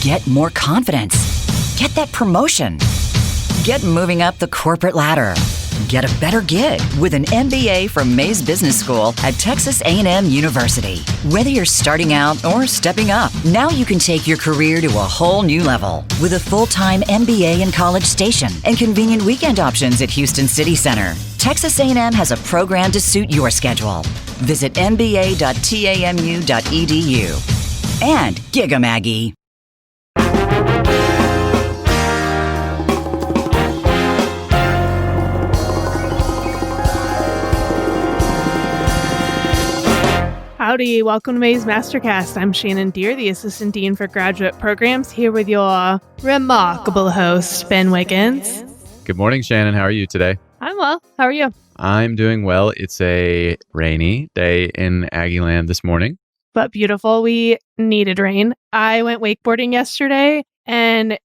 Get more confidence. Get that promotion. Get moving up the corporate ladder. Get a better gig with an MBA from Mays Business School at Texas A&M University. Whether you're starting out or stepping up, now you can take your career to a whole new level with a full-time MBA in College Station and convenient weekend options at Houston City Center. Texas A&M has a program to suit your schedule. Visit mba.tamu.edu. And Giga-Maggie. Howdy, welcome to Mays MasterCast. I'm Shannon Deere, the Assistant Dean for Graduate Programs, here with your remarkable host, Ben Wiggins. Good morning, Shannon. How are you today? I'm well. How are you? I'm doing well. It's a rainy day in Aggieland this morning. But beautiful. We needed rain. I went wakeboarding yesterday, and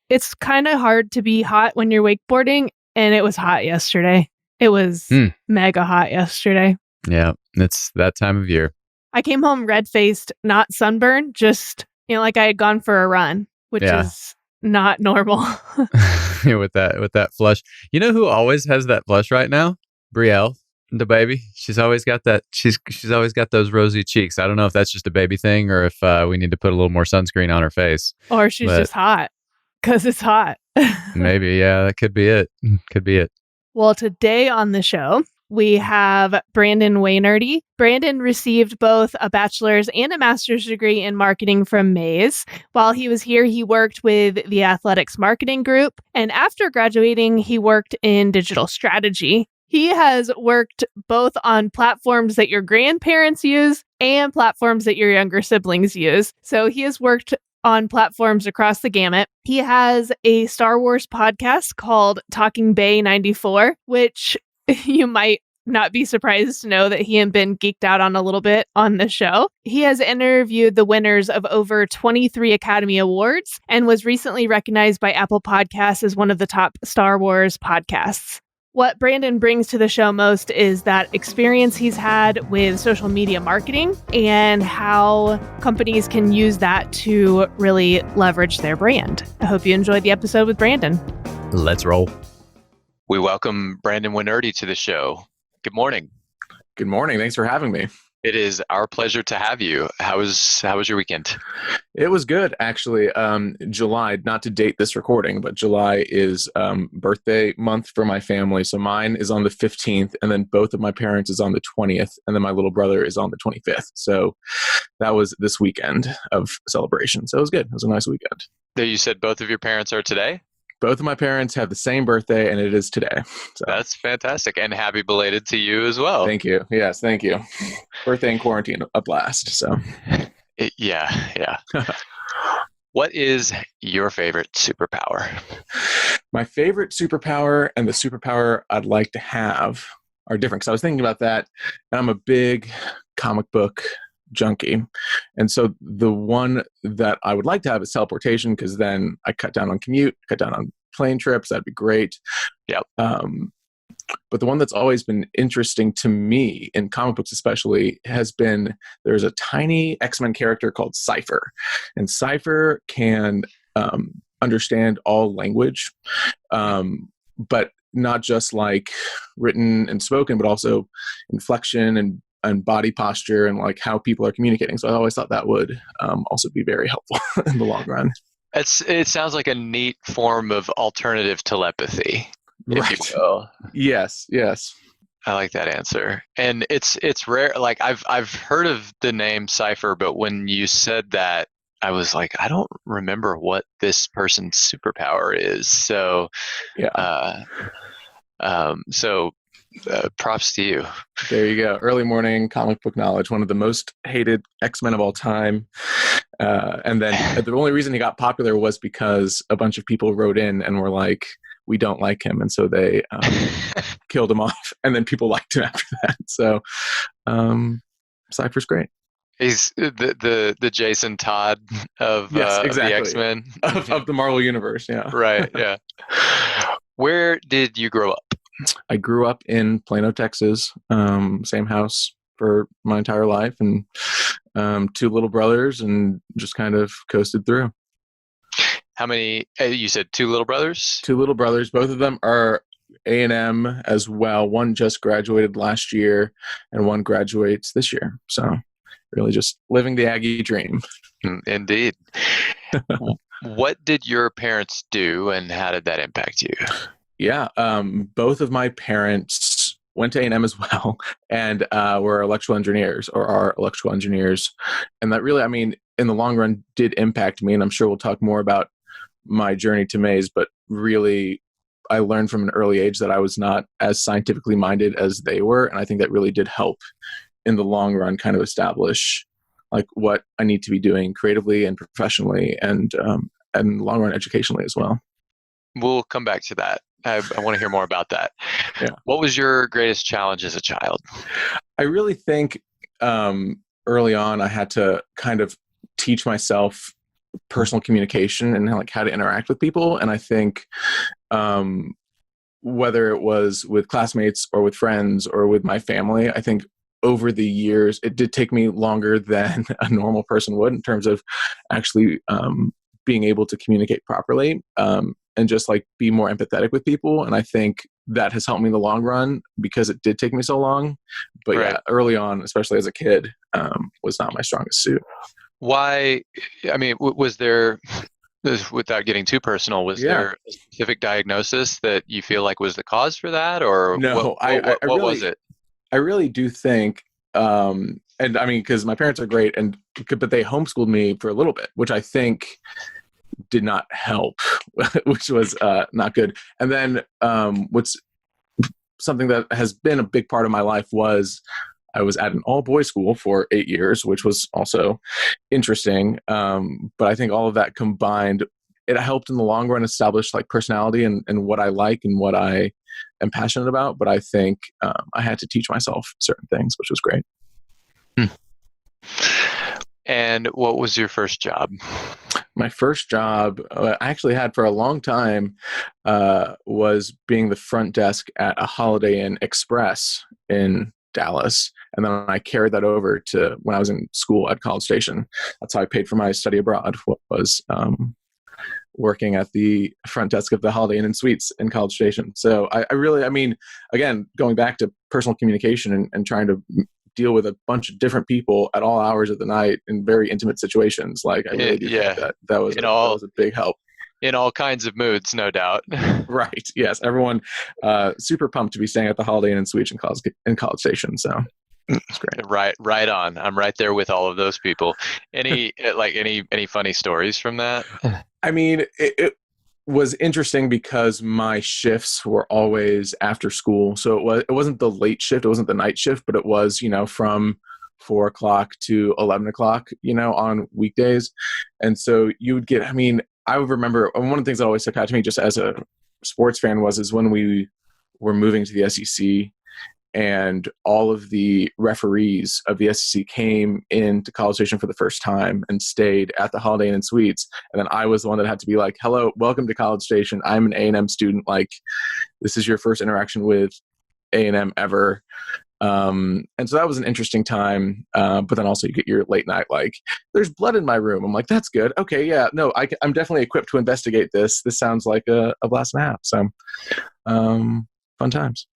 it's kind of hard to be hot when you're wakeboarding, and it was hot yesterday. It was mega hot yesterday. Yeah, it's that time of year. I came home red-faced, not sunburned, just, like I had gone for a run, which is not normal. with that flush. You know who always has that flush right now? Brielle, the baby. She's always got that. She's always got those rosy cheeks. I don't know if that's just a baby thing or if we need to put a little more sunscreen on her face. Or she's just hot because it's hot. Maybe, yeah, that could be it. Could be it. Well, today on the show, we have Brandon Wainerdi. Brandon received both a bachelor's and a master's degree in marketing from Mays. While he was here, he worked with the athletics marketing group. And after graduating, he worked in digital strategy. He has worked both on platforms that your grandparents use and platforms that your younger siblings use. So he has worked on platforms across the gamut. He has a Star Wars podcast called Talking Bay 94, which you might not be surprised to know that he and Ben geeked out on a little bit on the show. He has interviewed the winners of over 23 Academy Awards and was recently recognized by Apple Podcasts as one of the top Star Wars podcasts. What Brandon brings to the show most is that experience he's had with social media marketing and how companies can use that to really leverage their brand. I hope you enjoyed the episode with Brandon. Let's roll. We welcome Brandon Wainerdi to the show. Good morning. Good morning. Thanks for having me. It is our pleasure to have you. How was your weekend? It was good, actually. July, not to date this recording, but July is birthday month for my family. So mine is on the 15th, and then both of my parents is on the 20th, and then my little brother is on the 25th. So that was this weekend of celebration. So it was good. It was a nice weekend. You said both of your parents are today? Both of my parents have the same birthday, and it is today. So. That's fantastic. And happy belated to you as well. Thank you. Yes, thank you. Birthday in quarantine, a blast. So, yeah. What is your favorite superpower? My favorite superpower and the superpower I'd like to have are different. Because I was thinking about that, and I'm a big comic book junkie. And so the one that I would like to have is teleportation, because then I cut down on commute, cut down on plane trips. That'd be great. Yep. But the one that's always been interesting to me in comic books especially has been, there's a tiny X-Men character called Cypher. And Cypher can understand all language, but not just like written and spoken, but also inflection and body posture and like how people are communicating. So I always thought that would also be very helpful in the long run. It sounds like a neat form of alternative telepathy, if you will. Yes. I like that answer. And it's rare. Like I've heard of the name Cypher, but when you said that, I was like, I don't remember what this person's superpower is. So, props to you. There you go. Early morning comic book knowledge, one of the most hated X-Men of all time. And then the only reason he got popular was because a bunch of people wrote in and were like, we don't like him. And so they killed him off. And then people liked him after that. So Cypher's great. He's the Jason Todd of exactly. The X-Men. of the Marvel Universe, yeah. Right, yeah. Where did you grow up? I grew up in Plano, Texas, same house for my entire life, and two little brothers, and just kind of coasted through. How many? You said two little brothers? Two little brothers. Both of them are A&M as well. One just graduated last year, and one graduates this year. So really just living the Aggie dream. Indeed. What did your parents do, and how did that impact you? Yeah, both of my parents went to A&M as well, and were electrical engineers, or are electrical engineers. And that really, I mean, in the long run, did impact me. And I'm sure we'll talk more about my journey to Mays, but really, I learned from an early age that I was not as scientifically minded as they were. And I think that really did help in the long run kind of establish like what I need to be doing creatively and professionally, and long run educationally as well. We'll come back to that. I want to hear more about that. Yeah. What was your greatest challenge as a child? I really think early on I had to kind of teach myself personal communication and like how to interact with people. And I think whether it was with classmates or with friends or with my family, I think over the years, it did take me longer than a normal person would in terms of actually being able to communicate properly and just like be more empathetic with people. And I think that has helped me in the long run because it did take me so long. But Right. yeah, early on, especially as a kid, was not my strongest suit. Why? I mean, was there, without getting too personal, was Yeah. there a specific diagnosis that you feel like was the cause for that, or No, what really, was it? I really do think, and I mean, because my parents are great, but they homeschooled me for a little bit, which I think did not help, which was not good. And then what's something that has been a big part of my life was I was at an all-boys school for 8 years, which was also interesting. But I think all of that combined, it helped in the long run establish like personality and what I like and what I am passionate about. But I think I had to teach myself certain things, which was great. And what was your first job? My first job I actually had for a long time was being the front desk at a Holiday Inn Express in Dallas. And then I carried that over to when I was in school at College Station. That's how I paid for my study abroad, was working at the front desk of the Holiday Inn and Suites in College Station. So I really, I mean, again, going back to personal communication and trying to deal with a bunch of different people at all hours of the night in very intimate situations. Like I really do think that was a big help. In all kinds of moods, no doubt. Right. Yes. Everyone super pumped to be staying at the Holiday Inn and Suites in College Station. So it's great. Right on. I'm right there with all of those people. Any funny stories from that? I mean, it was interesting because my shifts were always after school. So it wasn't the late shift, it wasn't the night shift, but it was, from 4 o'clock to 11 o'clock, on weekdays. And so you would get, I mean, I would remember one of the things that always stuck out to me just as a sports fan is when we were moving to the SEC and all of the referees of the SEC came into College Station for the first time and stayed at the Holiday Inn and Suites. And then I was the one that had to be like, hello, welcome to College Station. I'm an A&M student. Like, this is your first interaction with A&M ever. And so that was an interesting time. But then also you get your late night, like, there's blood in my room. I'm like, that's good. Okay, yeah, no, I'm definitely equipped to investigate this. This sounds like a blast and a half. So fun times.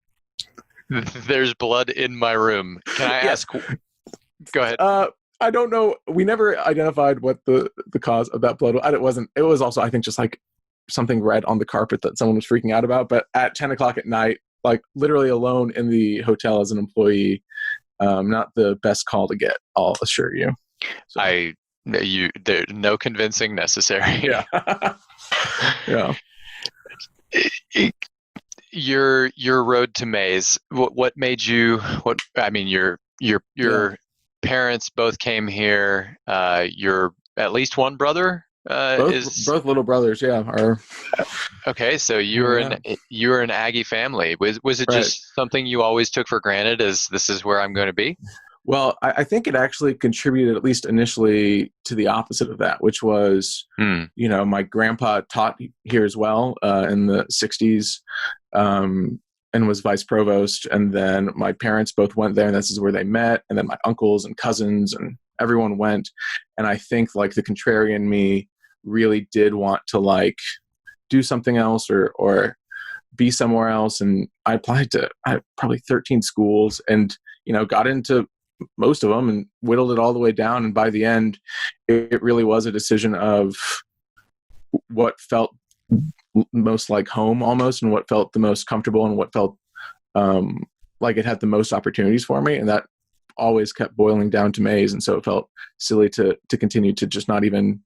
There's blood in my room. Can I ask? Go ahead. I don't know. We never identified what the cause of that blood was. It was also, I think, just like something red on the carpet that someone was freaking out about. But at 10 o'clock at night, like literally alone in the hotel as an employee, not the best call to get, I'll assure you. So. There's no convincing necessary. Yeah. Yeah. Your road to Mays. What made you? Your parents both came here. Your at least one brother both little brothers. Yeah. Okay, so you were an Aggie family. Was it just something you always took for granted as this is where I'm going to be? Well, I think it actually contributed, at least initially, to the opposite of that, which was, my grandpa taught here as well in the 60s and was vice provost. And then my parents both went there, and this is where they met. And then my uncles and cousins and everyone went. And I think like the contrarian me really did want to like do something else or be somewhere else. And I applied to probably 13 schools and, got into most of them and whittled it all the way down. And by the end, it really was a decision of what felt most like home almost, and what felt the most comfortable, and what felt like it had the most opportunities for me. And that always kept boiling down to Mays. And so it felt silly to continue to just not even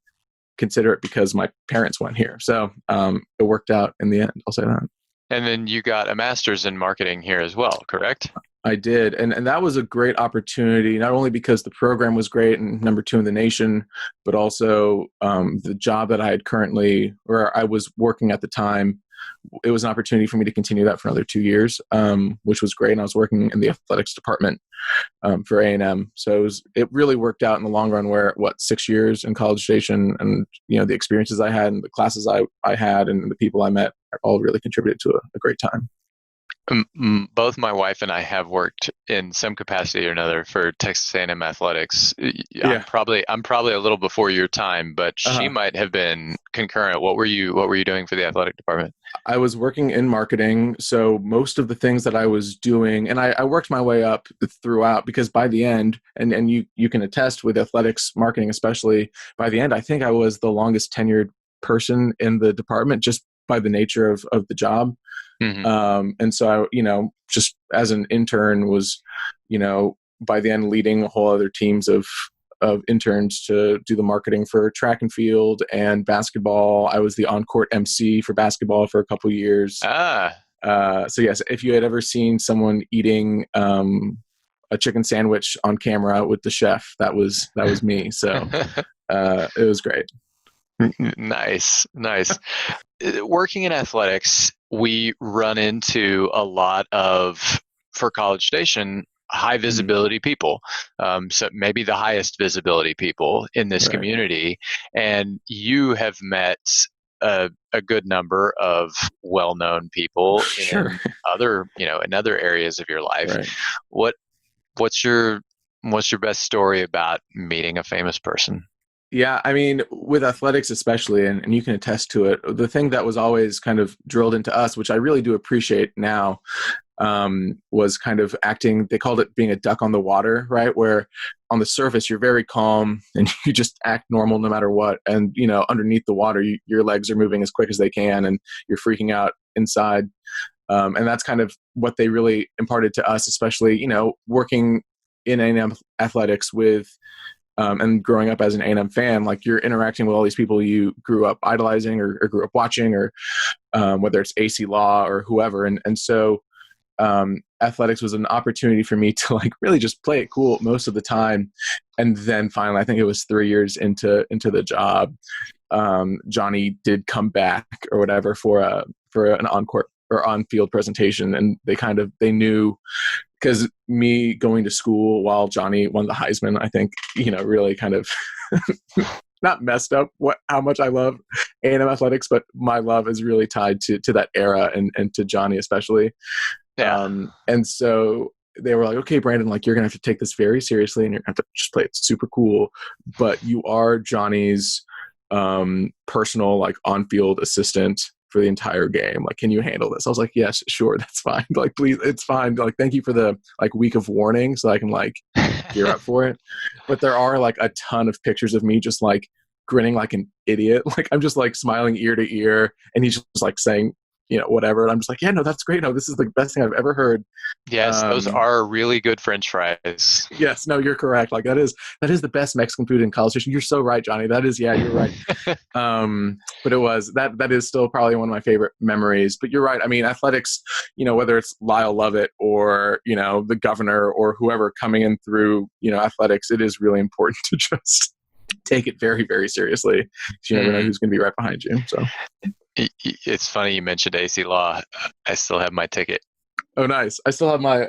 consider it because my parents went here. So it worked out in the end. I'll say that. And then you got a master's in marketing here as well, correct? I did. And that was a great opportunity, not only because the program was great and number 2 in the nation, but also the job that I had currently, or I was working at the time, it was an opportunity for me to continue that for another 2 years, which was great. And I was working in the athletics department for A&M. So it really worked out in the long run where, 6 years in College Station, and, the experiences I had and the classes I had and the people I met all really contributed to a great time. Both my wife and I have worked in some capacity or another for Texas A&M athletics. Yeah. I'm probably a little before your time, but she might have been concurrent. What were you doing for the athletic department? I was working in marketing, so most of the things that I was doing, and I worked my way up throughout, because by the end, and you can attest with athletics marketing especially, by the end I think I was the longest tenured person in the department just by the nature of the job. Mm-hmm. And so I, just as an intern was, by the end leading a whole other teams of interns to do the marketing for track and field and basketball. I was the on-court MC for basketball for a couple of years. So yes, if you had ever seen someone eating a chicken sandwich on camera with the chef, that was me. So it was great. Nice. Working in athletics, we run into a lot of, for College Station, high visibility people. So maybe the highest visibility people in this community. And you have met a good number of well-known people in other, in other areas of your life. Right. What's your best story about meeting a famous person? Yeah, I mean, with athletics especially, and you can attest to it, the thing that was always kind of drilled into us, which I really do appreciate now, was kind of acting, they called it being a duck on the water, right? Where on the surface, you're very calm and you just act normal no matter what. And, underneath the water, your legs are moving as quick as they can and you're freaking out inside. And that's kind of what they really imparted to us, especially, working in A&M athletics with, and growing up as an A&M fan, like you're interacting with all these people you grew up idolizing or grew up watching, or whether it's AC Law or whoever. And so athletics was an opportunity for me to like really just play it cool most of the time. And then finally, I think it was 3 years into the job, Johnny did come back or whatever for an on-court or on-field presentation. And they knew, because me going to school while Johnny won the Heisman, I think, really kind of not messed up how much I love A&M athletics, but my love is really tied to that era and to Johnny especially. Yeah. And so they were like, okay, Brandon, like you're going to have to take this very seriously and you're going to have to just play it super cool. But you are Johnny's personal, like on-field assistant for the entire game. Like, can you handle this? I was like, yes, sure, that's fine. Like, please, it's fine. Like, thank you for the like week of warning so I can like gear up for it. But there are like a ton of pictures of me just like grinning like an idiot. Like I'm just like smiling ear to ear and he's just like saying, whatever. And I'm just like, yeah, no, that's great. No, this is the best thing I've ever heard. Yes, those are really good French fries. Yes, no, you're correct. Like that is the best Mexican food in College Station. You're so right, Johnny. That is, yeah, you're right. But it was, that is still probably one of my favorite memories. But you're right. I mean, athletics, whether it's Lyle Lovett or, the governor or whoever coming in through, athletics, it is really important to just take it very, very seriously. 'Cause you never know who's going to be right behind you. So. It's funny you mentioned AC Law. I still have my ticket. Oh, nice. I still have my,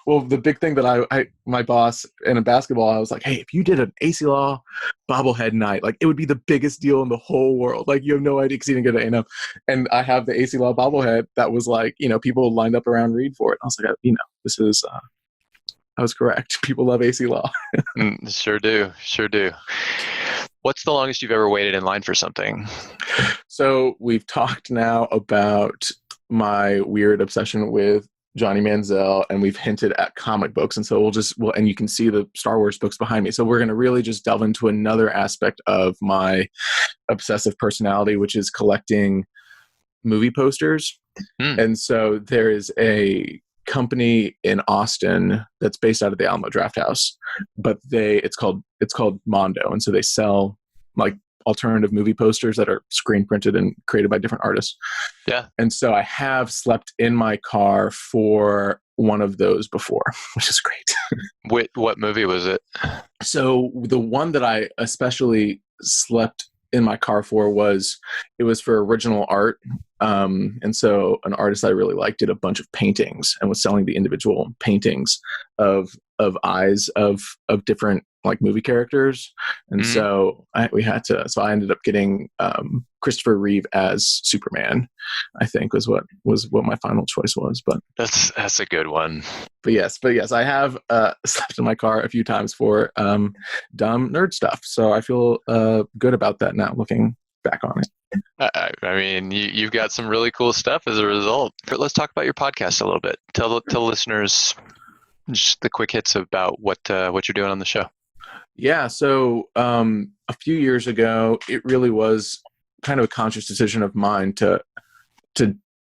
the big thing that my boss in basketball, I was like, hey, if you did an AC Law bobblehead night, like it would be the biggest deal in the whole world. Like you have no idea because you didn't get it, And I have the AC Law bobblehead that was like, people lined up around Reed for it. I was like, this is, I was correct. People love AC Law. Sure do. What's the longest you've ever waited in line for something? So we've talked now about my weird obsession with Johnny Manziel, and we've hinted at comic books. And so and you can see the Star Wars books behind me. So we're going to really just delve into another aspect of my obsessive personality, which is collecting movie posters. And so there is a company in Austin that's based out of the Alamo Drafthouse, but it's called Mondo. And so they sell like alternative movie posters that are screen printed and created by different artists. Yeah. And so I have slept in my car for one of those before, which is great. What movie was it? So the one that I especially slept in my car for was for original art. And so an artist I really liked did a bunch of paintings and was selling the individual paintings of eyes of different like movie characters. And so I ended up getting Christopher Reeve as Superman, I think was what my final choice was. But that's a good one. But yes, I have slept in my car a few times for dumb nerd stuff. So I feel good about that now, looking back on it. I mean, you've got some really cool stuff as a result. But let's talk about your podcast a little bit. Tell listeners just the quick hits about what you're doing on the show. Yeah, so a few years ago, it really was kind of a conscious decision of mine to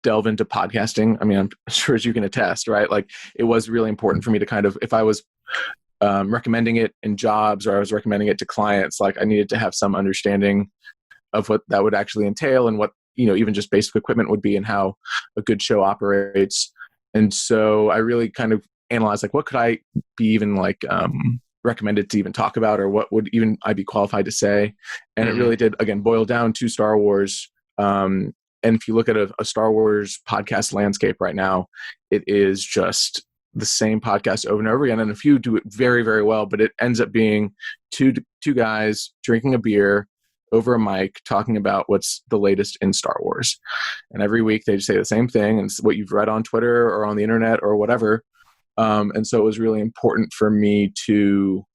delve into podcasting. I mean, I'm sure as you can attest, right? Like it was really important for me to kind of, if I was recommending it in jobs or I was recommending it to clients, like I needed to have some understanding of what that would actually entail and what, even just basic equipment would be and how a good show operates. And so I really kind of analyzed like, what could I be even like recommended to even talk about, or what would even I be qualified to say? And it really did, again, boil down to Star Wars. And if you look at a Star Wars podcast landscape right now, it is just the same podcast over and over again. And a few do it very, very well, but it ends up being two guys drinking a beer over a mic talking about what's the latest in Star Wars. And every week they just say the same thing, and it's what you've read on Twitter or on the internet or whatever. And so it was really important for me to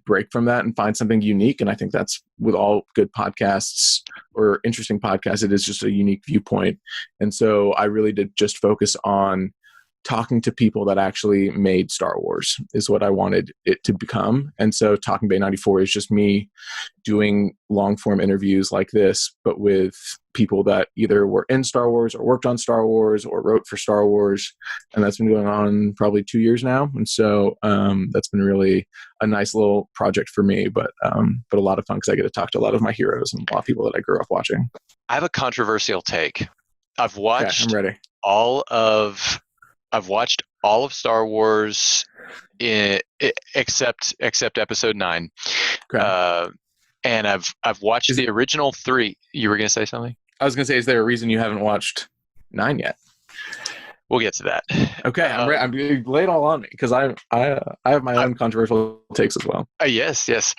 break from that and find something unique. And I think that's with all good podcasts or interesting podcasts, it is just a unique viewpoint. And so I really did just focus on talking to people that actually made Star Wars is what I wanted it to become. And so Talking Bay 94 is just me doing long form interviews like this, but with people that either were in Star Wars or worked on Star Wars or wrote for Star Wars. And that's been going on probably 2 years now. And so that's been really a nice little project for me, but a lot of fun because I get to talk to a lot of my heroes and a lot of people that I grew up watching. I have a controversial take. I've watched I'm ready. I've watched all of Star Wars except Episode 9. Okay. And I've watched the original 3. You were going to say something? I was going to say, is there a reason you haven't watched 9 yet? We'll get to that. Okay, I'm lay it all on me because I have my own controversial takes as well. Yes.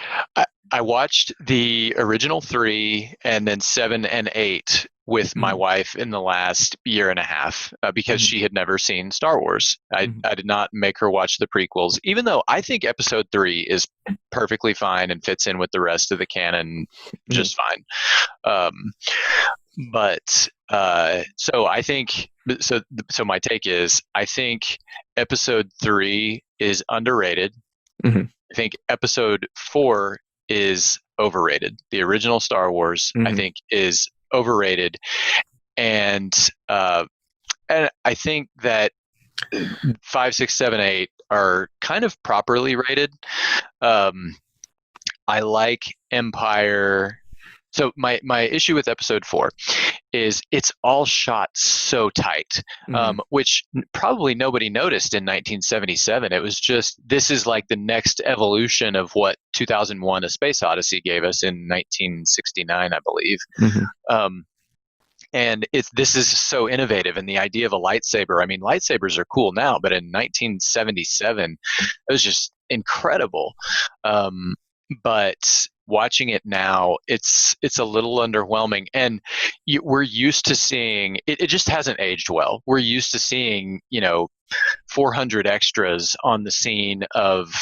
I watched the original 3 and then 7 and 8 with my wife in the last year and a half because she had never seen Star Wars. I did not make her watch the prequels, even though I think Episode 3 is perfectly fine and fits in with the rest of the canon just fine. So I think so my take is I think Episode 3 is underrated. I think Episode 4 is overrated. The original Star Wars, I think, is overrated, and I think that 5, 6, 7, 8 are kind of properly rated. I like Empire. So my issue with Episode 4 is it's all shot so tight, which probably nobody noticed in 1977. It was just, this is like the next evolution of what 2001: A Space Odyssey gave us in 1969, I believe. And this is so innovative, and the idea of a lightsaber. I mean, lightsabers are cool now, but in 1977, it was just incredible. But watching it now, it's a little underwhelming, and we're used to seeing it. It just hasn't aged well. We're used to seeing 400 extras on the scene of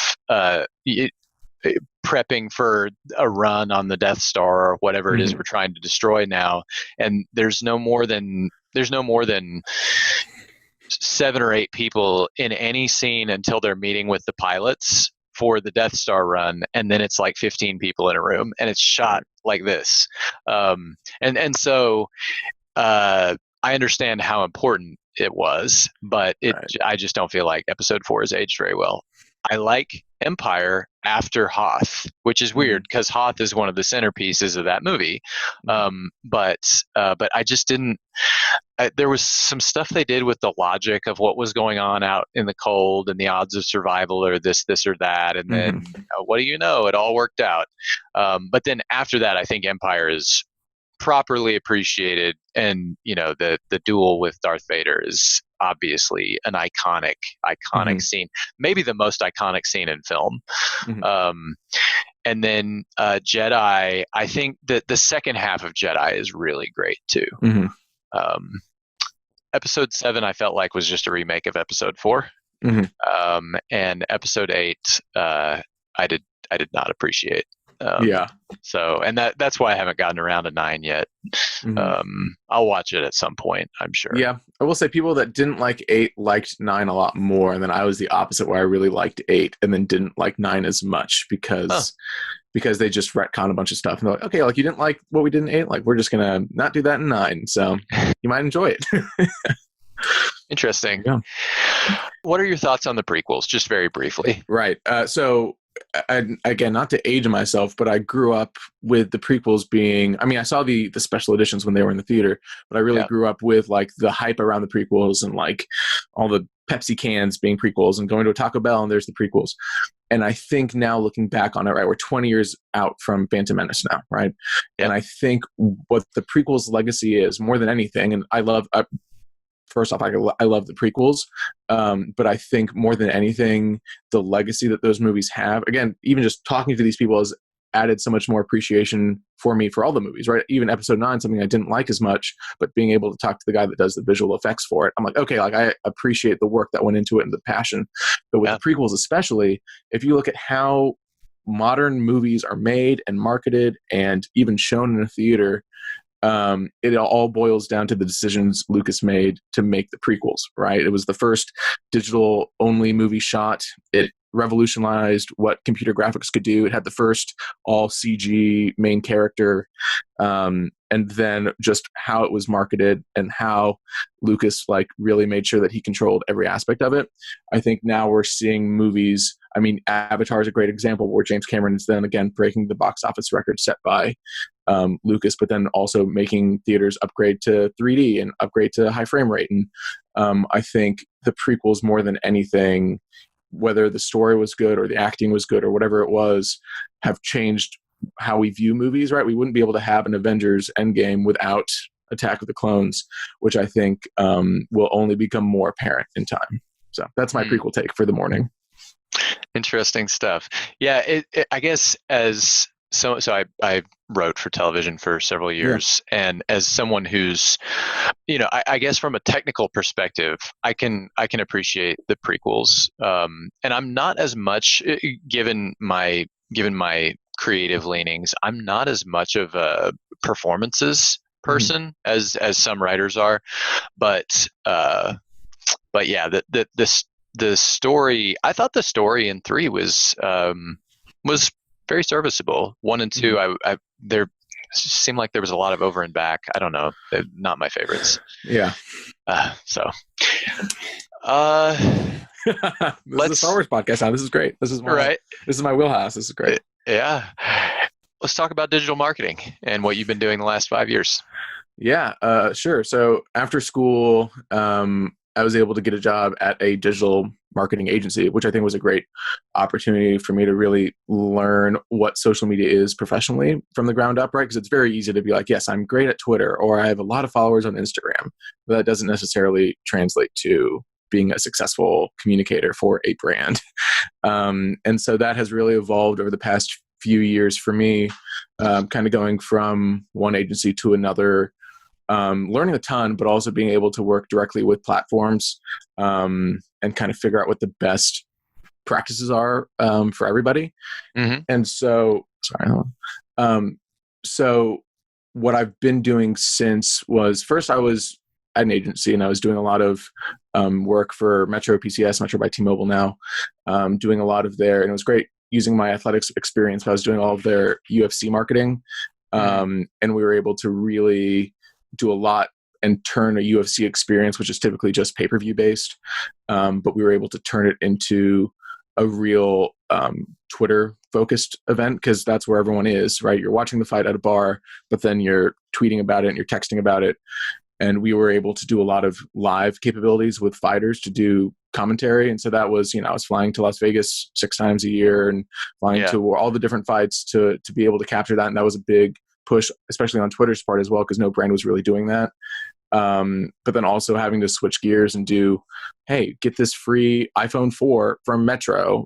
prepping for a run on the Death Star or whatever it is we're trying to destroy now, and there's no more than 7 or 8 people in any scene until they're meeting with the pilots for the Death Star run, and then it's like 15 people in a room, and it's shot like this. And so I understand how important it was, but I just don't feel like Episode 4 has aged very well. I like Empire after Hoth, which is weird because Hoth is one of the centerpieces of that movie. But I just didn't. There was some stuff they did with the logic of what was going on out in the cold and the odds of survival, or this or that, and then what do you know? It all worked out. But then after that, I think Empire is properly appreciated, and the duel with Darth Vader is obviously an iconic scene, maybe the most iconic scene in film. And then Jedi, I think that the second half of Jedi is really great too. Episode 7 I felt like was just a remake of Episode 4. And Episode 8 I did not appreciate. So, and that's why I haven't gotten around to 9 yet. I'll watch it at some point, I'm sure. Yeah, I will say people that didn't like 8 liked 9 a lot more, and then I was the opposite, where I really liked 8 and then didn't like 9 as much because they just retconned a bunch of stuff. And they're like, okay, like you didn't like what we did in 8, like we're just gonna not do that in 9, so you might enjoy it. Interesting. Yeah. What are your thoughts on the prequels, just very briefly? Right. So again, not to age myself, but I grew up with the prequels being, I saw the special editions when they were in the theater, but I really grew up with like the hype around the prequels and like all the Pepsi cans being prequels and going to a Taco Bell and there's the prequels. And I think now looking back on it, right, we're 20 years out from Phantom Menace now, right? And I think what the prequels legacy is more than anything, and first off, I love the prequels, but I think more than anything, the legacy that those movies have, again, even just talking to these people has added so much more appreciation for me for all the movies, right? Even Episode 9, something I didn't like as much, but being able to talk to the guy that does the visual effects for it, I'm like, okay, like I appreciate the work that went into it and the passion. But with the prequels especially, if you look at how modern movies are made and marketed and even shown in a theater, it all boils down to the decisions Lucas made to make the prequels, right? It was the first digital only movie shot. It revolutionized what computer graphics could do. It had the first all CG main character, and then just how it was marketed and how Lucas like really made sure that he controlled every aspect of it. I think now we're seeing movies. Avatar is a great example where James Cameron is then again breaking the box office record set by Lucas, but then also making theaters upgrade to 3D and upgrade to high frame rate. And I think the prequels, more than anything, whether the story was good or the acting was good or whatever it was, have changed how we view movies, right? We wouldn't be able to have an Avengers Endgame without Attack of the Clones, which I think will only become more apparent in time. So that's my prequel take for the morning. Interesting stuff. Yeah, I guess so I wrote for television for several years, and as someone who's, I guess from a technical perspective, I can appreciate the prequels, and I'm not as much, given my creative leanings, I'm not as much of a performances person as some writers are, but yeah, the story, I thought the story in 3 was very serviceable. 1 and 2, there seemed like there was a lot of over and back. I don't know. They're not my favorites. Yeah. So. This is a Star Wars podcast now. This is great. This is my wheelhouse. This is great. Yeah. Let's talk about digital marketing and what you've been doing the last 5 years. Yeah, sure. So after school, I was able to get a job at a digital marketing agency, which I think was a great opportunity for me to really learn what social media is professionally from the ground up, right? Because it's very easy to be like, yes, I'm great at Twitter, or I have a lot of followers on Instagram. But that doesn't necessarily translate to being a successful communicator for a brand. And so that has really evolved over the past few years for me, kind of going from one agency to another, learning a ton, but also being able to work directly with platforms and kind of figure out what the best practices are for everybody. Mhm. And so, sorry, hold on. So what I've been doing since was, first I was at an agency and I was doing a lot of work for Metro PCS, Metro by T-Mobile now, doing a lot of their, and it was great using my athletics experience, but I was doing all of their UFC marketing. And we were able to really do a lot and turn a UFC experience, which is typically just pay-per-view based. But we were able to turn it into a real Twitter focused event, because that's where everyone is, right? You're watching the fight at a bar, but then you're tweeting about it and you're texting about it. And we were able to do a lot of live capabilities with fighters to do commentary. And so that was, I was flying to Las Vegas 6 times a year and flying to all the different fights to be able to capture that. And that was a big push, especially on Twitter's part as well, because no brand was really doing that. But then also having to switch gears and do, hey, get this free iPhone 4 from Metro,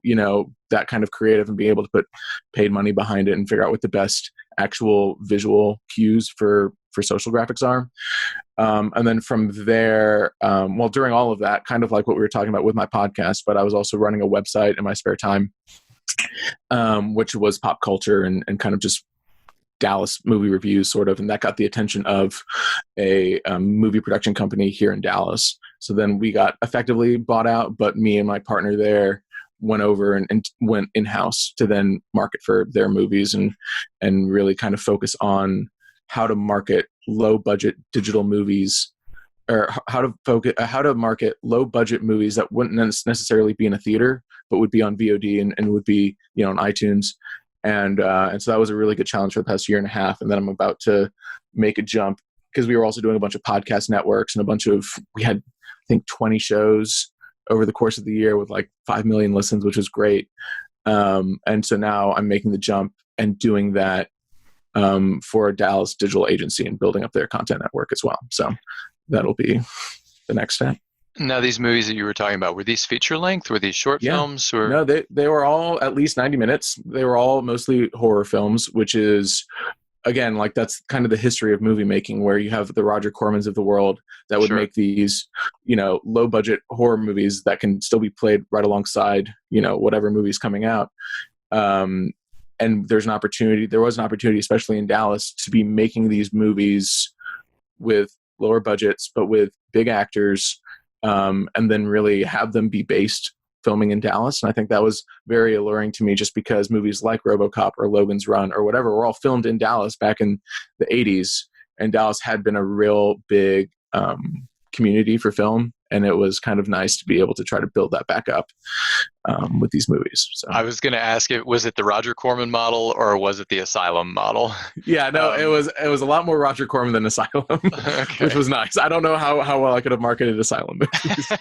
that kind of creative, and being able to put paid money behind it and figure out what the best actual visual cues for social graphics are. And then from there, during all of that, kind of like what we were talking about with my podcast, but I was also running a website in my spare time, which was pop culture and kind of just Dallas movie reviews, sort of, and that got the attention of a movie production company here in Dallas. So then we got effectively bought out, but me and my partner there went over and went in-house to then market for their movies and really kind of focus on how to market low-budget digital movies, or how to market low-budget movies that wouldn't necessarily be in a theater, but would be on VOD and would be on iTunes. And so that was a really good challenge for the past year and a half. And then I'm about to make a jump, because we were also doing a bunch of podcast networks and we had, I think, 20 shows over the course of the year with like 5 million listens, which was great. And so now I'm making the jump and doing that for a Dallas digital agency and building up their content network as well. So that'll be the next step. Now, these movies that you were talking about, were these feature length? Were these short films? Or? No, they were all at least 90 minutes. They were all mostly horror films, which is, again, like that's kind of the history of movie making, where you have the Roger Cormans of the world that would make these, low budget horror movies that can still be played right alongside, whatever movie's coming out. And there was an opportunity, especially in Dallas, to be making these movies with lower budgets, but with big actors, and then really have them be based filming in Dallas. And I think that was very alluring to me, just because movies like RoboCop or Logan's Run or whatever were all filmed in Dallas back in the 80s. And Dallas had been a real big community for film. And it was kind of nice to be able to try to build that back up with these movies. So I was going to ask, was it the Roger Corman model or was it the Asylum model? Yeah, no, it was a lot more Roger Corman than Asylum, which was nice. I don't know how well I could have marketed Asylum movies.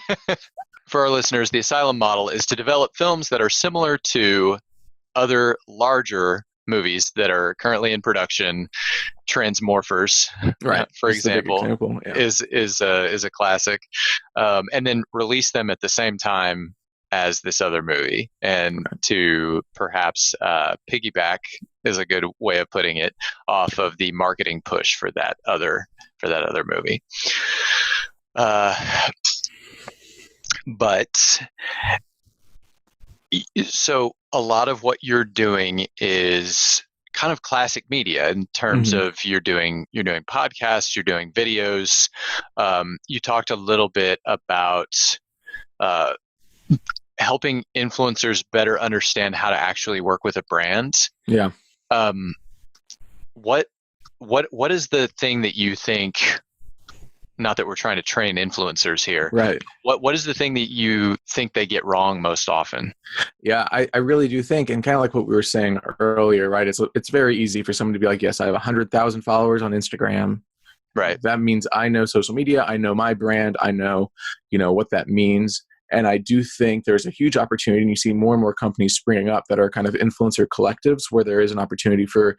For our listeners, the Asylum model is to develop films that are similar to other larger movies that are currently in production. Transmorphers, right, for example, yeah. is a classic, and then release them at the same time as this other movie, and to perhaps piggyback is a good way of putting it, off of the marketing push for that other movie. But so a lot of what you're doing is kind of classic media in terms of you're doing podcasts, you're doing videos. You talked a little bit about helping influencers better understand how to actually work with a brand. Yeah. What is the thing that you think? Not that we're trying to train influencers here. Right. What is the thing that you think they get wrong most often? Yeah, I really do think, and kind of like what we were saying earlier, right? It's very easy for someone to be like, yes, I have 100,000 followers on Instagram. Right. That means I know social media. I know my brand. I know, what that means. And I do think there's a huge opportunity, and you see more and more companies springing up that are kind of influencer collectives, where there is an opportunity for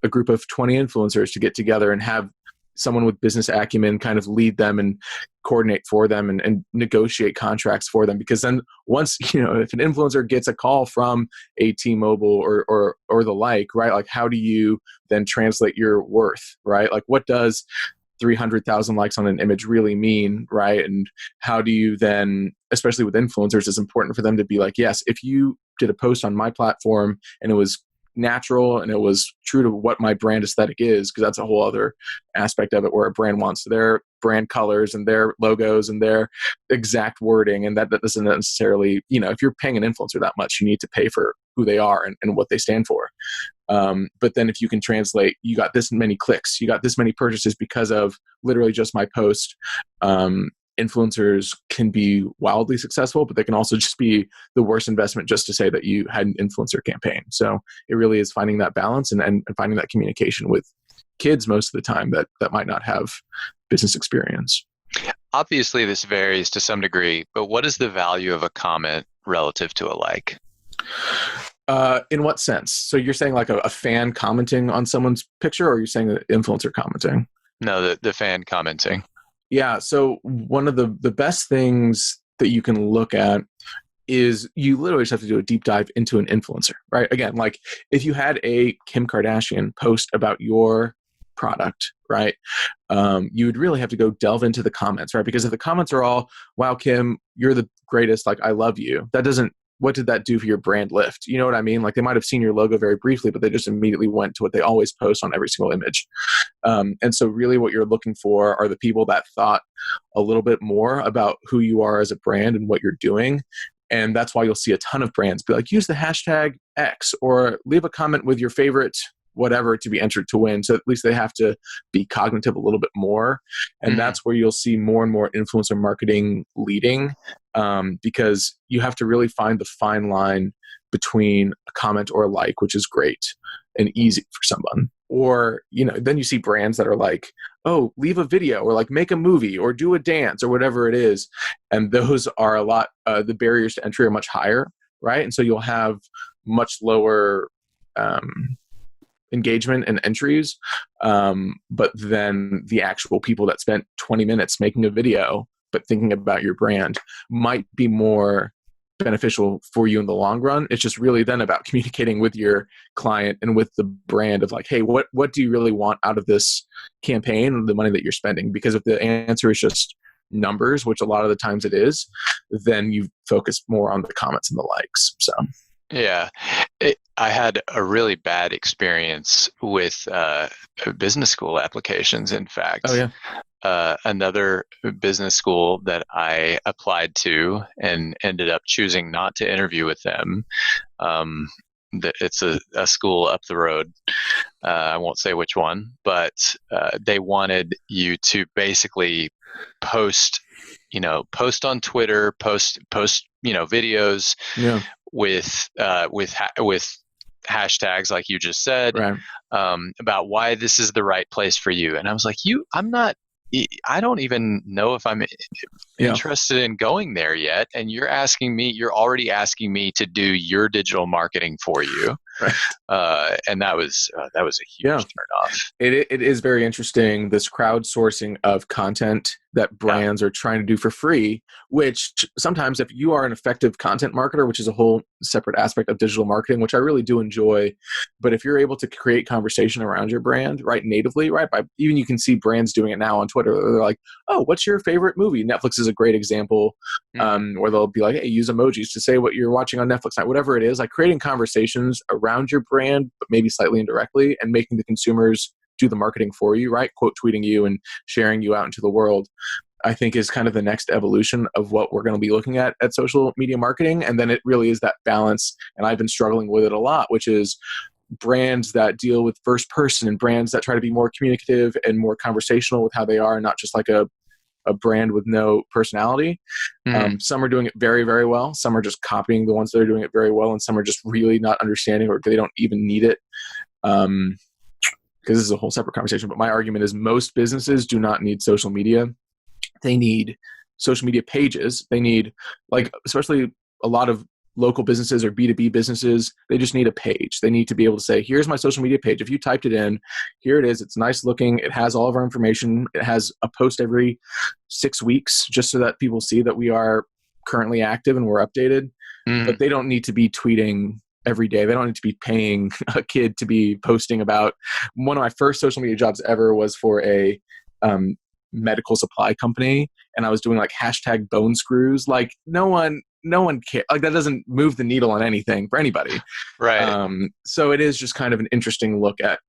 a group of 20 influencers to get together and have someone with business acumen kind of lead them and coordinate for them and negotiate contracts for them. Because then once, if an influencer gets a call from a T-Mobile or the like, right? Like, how do you then translate your worth, right? Like, what does 300,000 likes on an image really mean, right? And how do you then, especially with influencers, it's important for them to be like, yes, if you did a post on my platform and it was natural and it was true to what my brand aesthetic is, because that's a whole other aspect of it where a brand wants their brand colors and their logos and their exact wording, and that doesn't necessarily, if you're paying an influencer that much, you need to pay for who they are and what they stand for. But then if you can translate, you got this many clicks, you got this many purchases because of literally just my post. Influencers can be wildly successful, but they can also just be the worst investment just to say that you had an influencer campaign. So it really is finding that balance and finding that communication with kids most of the time that might not have business experience. Obviously, this varies to some degree, but what is the value of a comment relative to a like? In what sense? So you're saying like a fan commenting on someone's picture, or you're saying an influencer commenting? No, the fan commenting. Yeah. So one of the best things that you can look at is you literally just have to do a deep dive into an influencer, right? Again, like if you had a Kim Kardashian post about your product, right? You would really have to go delve into the comments, right? Because if the comments are all, wow, Kim, you're the greatest, like, I love you. What did that do for your brand lift? You know what I mean? Like they might have seen your logo very briefly, but they just immediately went to what they always post on every single image. And so really what you're looking for are the people that thought a little bit more about who you are as a brand and what you're doing. And that's why you'll see a ton of brands be like, use the hashtag X or leave a comment with your favorite whatever to be entered to win. So at least they have to be cognitive a little bit more. And that's where you'll see more and more influencer marketing leading, because you have to really find the fine line between a comment or a like, which is great and easy for someone. Or, then you see brands that are like, oh, leave a video or like make a movie or do a dance or whatever it is. And those are a lot, the barriers to entry are much higher, right? And so you'll have much lower engagement and entries. But then the actual people that spent 20 minutes making a video, but thinking about your brand might be more beneficial for you in the long run. It's just really then about communicating with your client and with the brand of like, hey, what do you really want out of this campaign, the money that you're spending? Because if the answer is just numbers, which a lot of the times it is, then you focus more on the comments and the likes. So yeah, I had a really bad experience with business school applications, in fact. Oh, yeah. Another business school that I applied to and ended up choosing not to interview with them. It's a school up the road. I won't say which one, but they wanted you to basically post on Twitter, post videos. Yeah. with hashtags like you just said, right. About why this is the right place for you. And I was like, I don't even know if I'm interested in going there yet. And you're already asking me to do your digital marketing for you. Right. And that was a huge turnoff. It is very interesting, this crowdsourcing of content that brands are trying to do for free, which sometimes if you are an effective content marketer, which is a whole separate aspect of digital marketing, which I really do enjoy, but if you're able to create conversation around your brand, right, natively, right, even you can see brands doing it now on Twitter. They're like, oh, what's your favorite movie? Netflix is a great example, where they'll be like, hey, use emojis to say what you're watching on Netflix night, whatever it is, like creating conversations around your brand, but maybe slightly indirectly, and making the consumers do the marketing for you, right? Quote tweeting you and sharing you out into the world, I think is kind of the next evolution of what we're going to be looking at social media marketing. And then it really is that balance. And I've been struggling with it a lot, which is brands that deal with first person and brands that try to be more communicative and more conversational with how they are, not just like a brand with no personality. Some are doing it very, very well. Some are just copying the ones that are doing it very well. And some are just really not understanding, or they don't even need it. Because this is a whole separate conversation, but my argument is most businesses do not need social media. They need social media pages. They need, like, especially a lot of local businesses or B2B businesses, they just need a page. They need to be able to say, here's my social media page. If you typed it in, here it is. It's nice looking. It has all of our information. It has a post every 6 weeks just so that people see that we are currently active and we're updated. But they don't need to be tweeting every day. They don't need to be paying a kid to be posting about. One of my first social media jobs ever was for a medical supply company, and I was doing like hashtag bone screws, like no one cares. Like that doesn't move the needle on anything for anybody. Right. So it is just kind of an interesting look at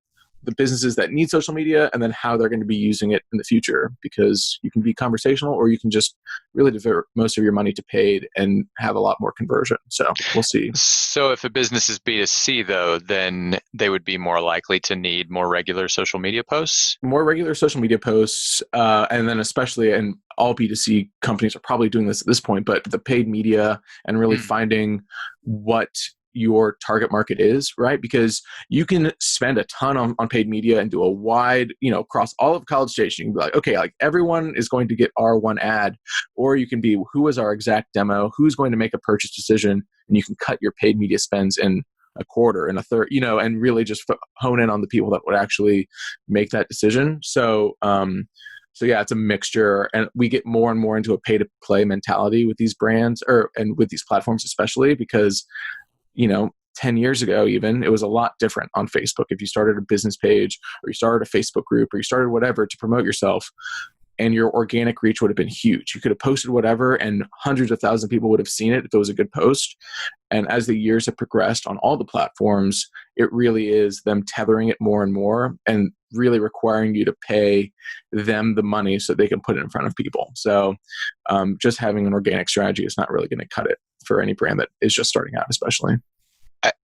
the businesses that need social media and then how they're going to be using it in the future, because you can be conversational or you can just really divert most of your money to paid and have a lot more conversion. So we'll see. So if a business is B2C though, then they would be more likely to need more regular social media posts? More regular social media posts, and then especially, and all B2C companies are probably doing this at this point, but the paid media and really finding what your target market is, right? Because you can spend a ton on paid media and do a wide, across all of College Station. You can be like, okay, like everyone is going to get our one ad, or you can be, who is our exact demo? Who's going to make a purchase decision? And you can cut your paid media spends in a quarter, in a third, and really just hone in on the people that would actually make that decision. So yeah, it's a mixture, and we get more and more into a pay-to-play mentality with these brands, and with these platforms especially, because 10 years ago, even, it was a lot different on Facebook. If you started a business page or you started a Facebook group or you started whatever to promote yourself, and your organic reach would have been huge. You could have posted whatever and hundreds of thousands of people would have seen it if it was a good post. And as the years have progressed on all the platforms, it really is them tethering it more and more and really requiring you to pay them the money so they can put it in front of people. So just having an organic strategy is not really going to cut it for any brand that is just starting out, especially.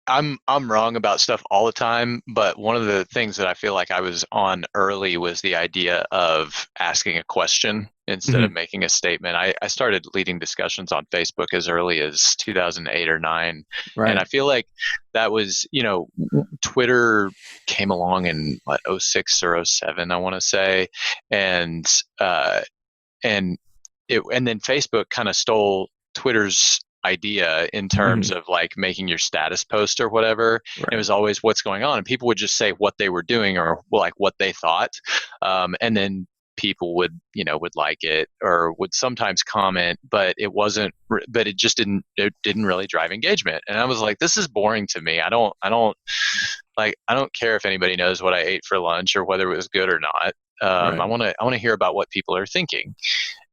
I'm wrong about stuff all the time, but one of the things that I feel like I was on early was the idea of asking a question instead of making a statement. I started leading discussions on Facebook as early as 2008 or 9. Right. And I feel like that was, Twitter came along in 06 or 07, I want to say. And then Facebook kind of stole Twitter's idea in terms of like making your status post or whatever. Right. It was always what's going on, and people would just say what they were doing or like what they thought, and then people would like it or would sometimes comment, but it just didn't really drive engagement. And I was like, this is boring to me. I don't care if anybody knows what I ate for lunch or whether it was good or not. Right. I want to hear about what people are thinking.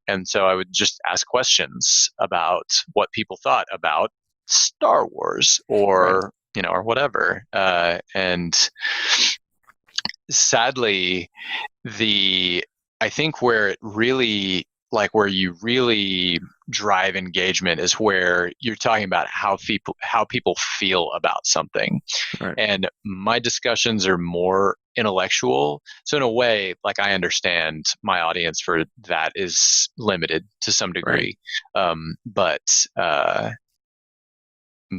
And so I would just ask questions about what people thought about Star Wars or, right. Or whatever. And sadly, I think where you really drive engagement is where you're talking about how people feel about something. Right. And my discussions are more intellectual. So in a way, like I understand my audience for that is limited to some degree. Right.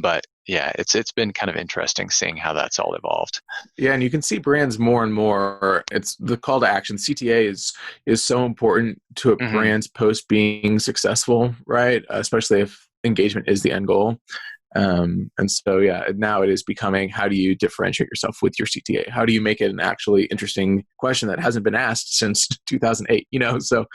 But yeah, it's been kind of interesting seeing how that's all evolved. Yeah, and you can see brands more and more. It's the call to action. CTA is so important to a brand's post being successful, right? Especially if engagement is the end goal. And so, yeah, now it is becoming, how do you differentiate yourself with your CTA? How do you make it an actually interesting question that hasn't been asked since 2008? So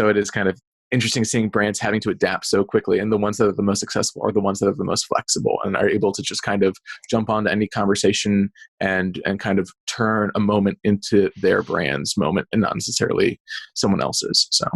it is kind of interesting seeing brands having to adapt so quickly, and the ones that are the most successful are the ones that are the most flexible and are able to just kind of jump onto any conversation and kind of turn a moment into their brand's moment and not necessarily someone else's. So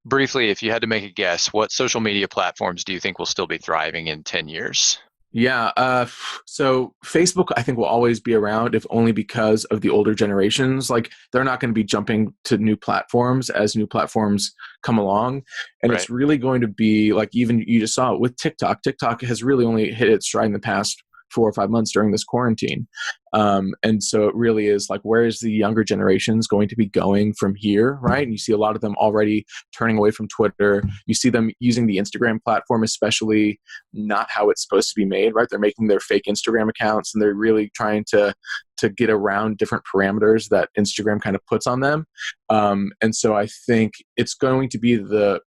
briefly, if you had to make a guess, what social media platforms do you think will still be thriving in 10 years? Yeah. So Facebook, I think, will always be around, if only because of the older generations. Like, they're not going to be jumping to new platforms as new platforms come along. And It's really going to be like, even you just saw it with TikTok. TikTok has really only hit its stride in the past 4 or 5 months during this quarantine. And so it really is like, where is the younger generations going to be going from here, right? And you see a lot of them already turning away from Twitter. You see them using the Instagram platform, especially not how it's supposed to be made, right? They're making their fake Instagram accounts, and they're really trying to get around different parameters that Instagram kind of puts on them. And so I think it's going to be the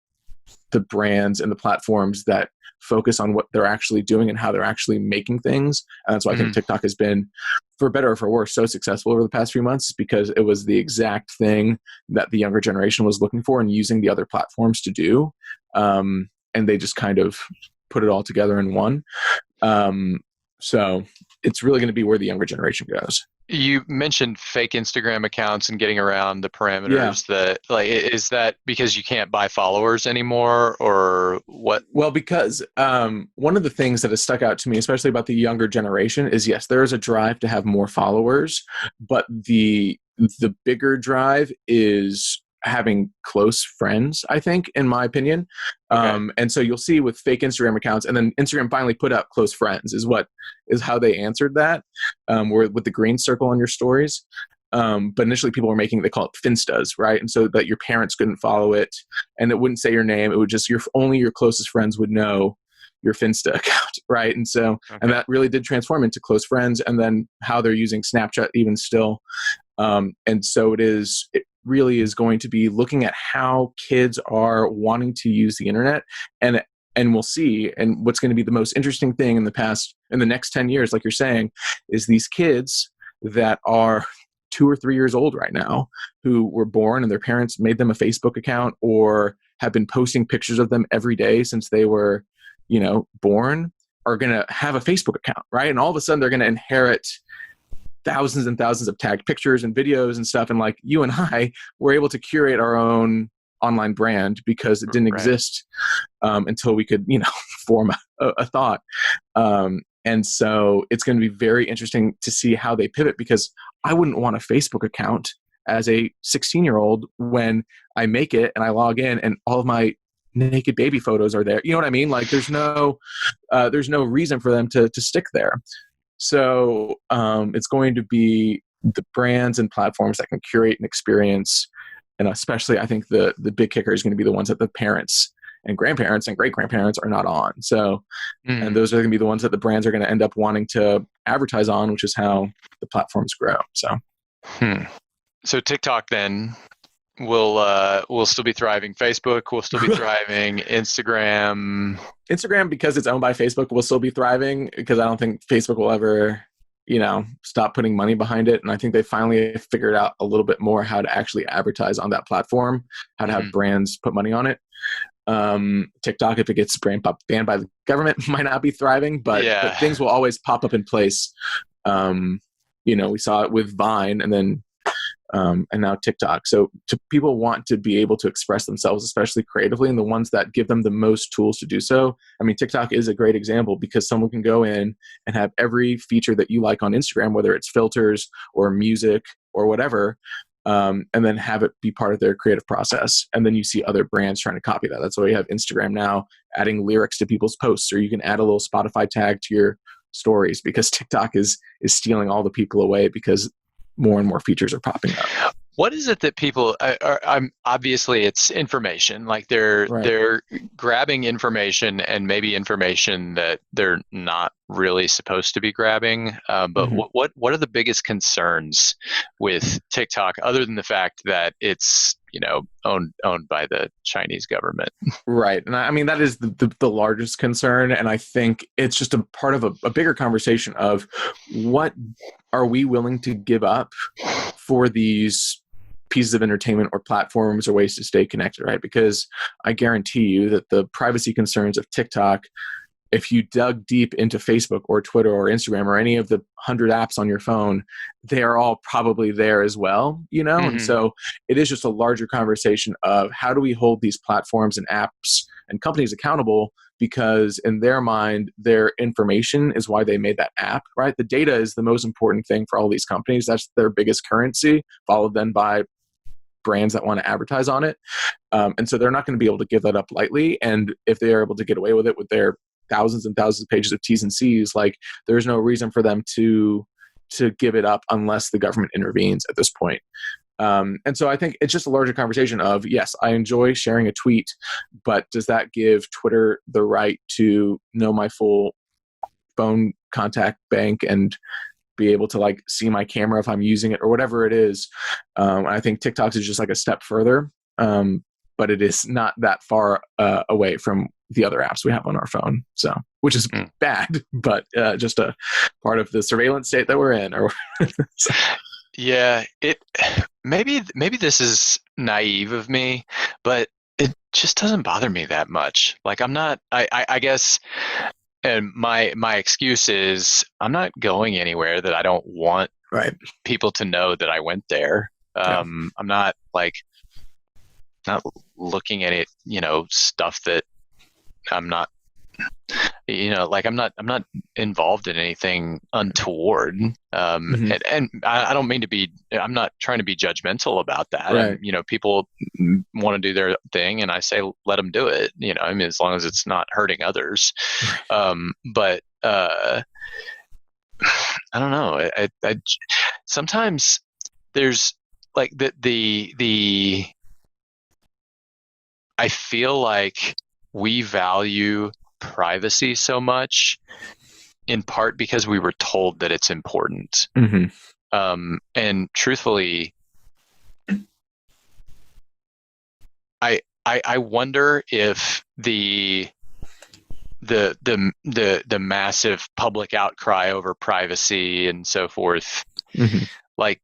brands and the platforms that focus on what they're actually doing and how they're actually making things. And that's why I think TikTok has been, for better or for worse, so successful over the past few months, because it was the exact thing that the younger generation was looking for and using the other platforms to do. And they just kind of put it all together in one. So it's really going to be where the younger generation goes. You mentioned fake Instagram accounts and getting around the parameters. That like, is that because you can't buy followers anymore, or what? Well, because one of the things that has stuck out to me, especially about the younger generation, is yes, there is a drive to have more followers, but the bigger drive is having close friends, I think, in my opinion. Okay. And so you'll see with fake Instagram accounts, and then Instagram finally put out close friends is how they answered that, with the green circle on your stories. But initially people were they call it Finstas, right? And so that your parents couldn't follow it, and it wouldn't say your name. It would just, only your closest friends would know your Finsta account, right? And so, and that really did transform into close friends, and then how they're using Snapchat even still. And so it really is going to be looking at how kids are wanting to use the internet, and we'll see. And what's going to be the most interesting thing in the next 10 years, like you're saying, is these kids that are 2 or 3 years old right now, who were born and their parents made them a Facebook account or have been posting pictures of them every day since they were, born, are going to have a Facebook account, right? And all of a sudden they're going to inherit thousands and thousands of tagged pictures and videos and stuff. And like you and I were able to curate our own online brand because it didn't exist until we could, form a thought. And so it's going to be very interesting to see how they pivot, because I wouldn't want a Facebook account as a 16-year-old when I make it and I log in and all of my naked baby photos are there. You know what I mean? Like there's no reason for them to stick there. So it's going to be the brands and platforms that can curate an experience. And especially I think the big kicker is going to be the ones that the parents and grandparents and great-grandparents are not on. So, and those are going to be the ones that the brands are going to end up wanting to advertise on, which is how the platforms grow. So, So TikTok then will still be thriving. Facebook will still be thriving. Instagram, because it's owned by Facebook, will still be thriving, because I don't think Facebook will ever, stop putting money behind it. And I think they finally figured out a little bit more how to actually advertise on that platform, how to have brands put money on it. TikTok, if it gets banned by the government, might not be thriving, but things will always pop up in place. We saw it with Vine, and then and now TikTok. So people want to be able to express themselves, especially creatively, and the ones that give them the most tools to do so. I mean, TikTok is a great example, because someone can go in and have every feature that you like on Instagram, whether it's filters or music or whatever, and then have it be part of their creative process. And then you see other brands trying to copy that. That's why you have Instagram now adding lyrics to people's posts, or you can add a little Spotify tag to your stories, because TikTok is stealing all the people away, because more and more features are popping up. What is it that people I'm obviously it's information, like they're grabbing information, and maybe information that they're not really supposed to be grabbing. But what are the biggest concerns with TikTok, other than the fact that it's owned by the Chinese government? Right. And I mean, that is the largest concern. And I think it's just a part of a bigger conversation of what are we willing to give up for these pieces of entertainment or platforms or ways to stay connected, right? Because I guarantee you that the privacy concerns of TikTok, if you dug deep into Facebook or Twitter or Instagram or any of the 100 apps on your phone, they are all probably there as well, And so it is just a larger conversation of how do we hold these platforms and apps and companies accountable, because in their mind, their information is why they made that app, right? The data is the most important thing for all these companies. That's their biggest currency, followed then by brands that want to advertise on it. And so they're not going to be able to give that up lightly. And if they are able to get away with it with their thousands and thousands of pages of T's and C's, like there's no reason for them to give it up unless the government intervenes at this point. And so I think it's just a larger conversation of, yes, I enjoy sharing a tweet, but does that give Twitter the right to know my full phone contact bank and be able to like see my camera if I'm using it or whatever it is? I think TikTok is just like a step further, but it is not that far away from the other apps we have on our phone. So, which is bad, but just a part of the surveillance state that we're in. Or so. Yeah, maybe this is naive of me, but it just doesn't bother me that much. Like I guess, and my excuse is I'm not going anywhere that I don't want Right. people to know that I went there. Yeah. I'm not like not looking at it, stuff that I'm not, like I'm not involved in anything untoward. Mhm. And I don't mean to be, I'm not trying to be judgmental about that. Right. People want to do their thing, and I say, let them do it, as long as it's not hurting others. But I don't know. I sometimes there's like the I feel like we value privacy so much in part because we were told that it's important. Mm-hmm. And truthfully, I wonder if the massive public outcry over privacy and so forth, Mm-hmm. like,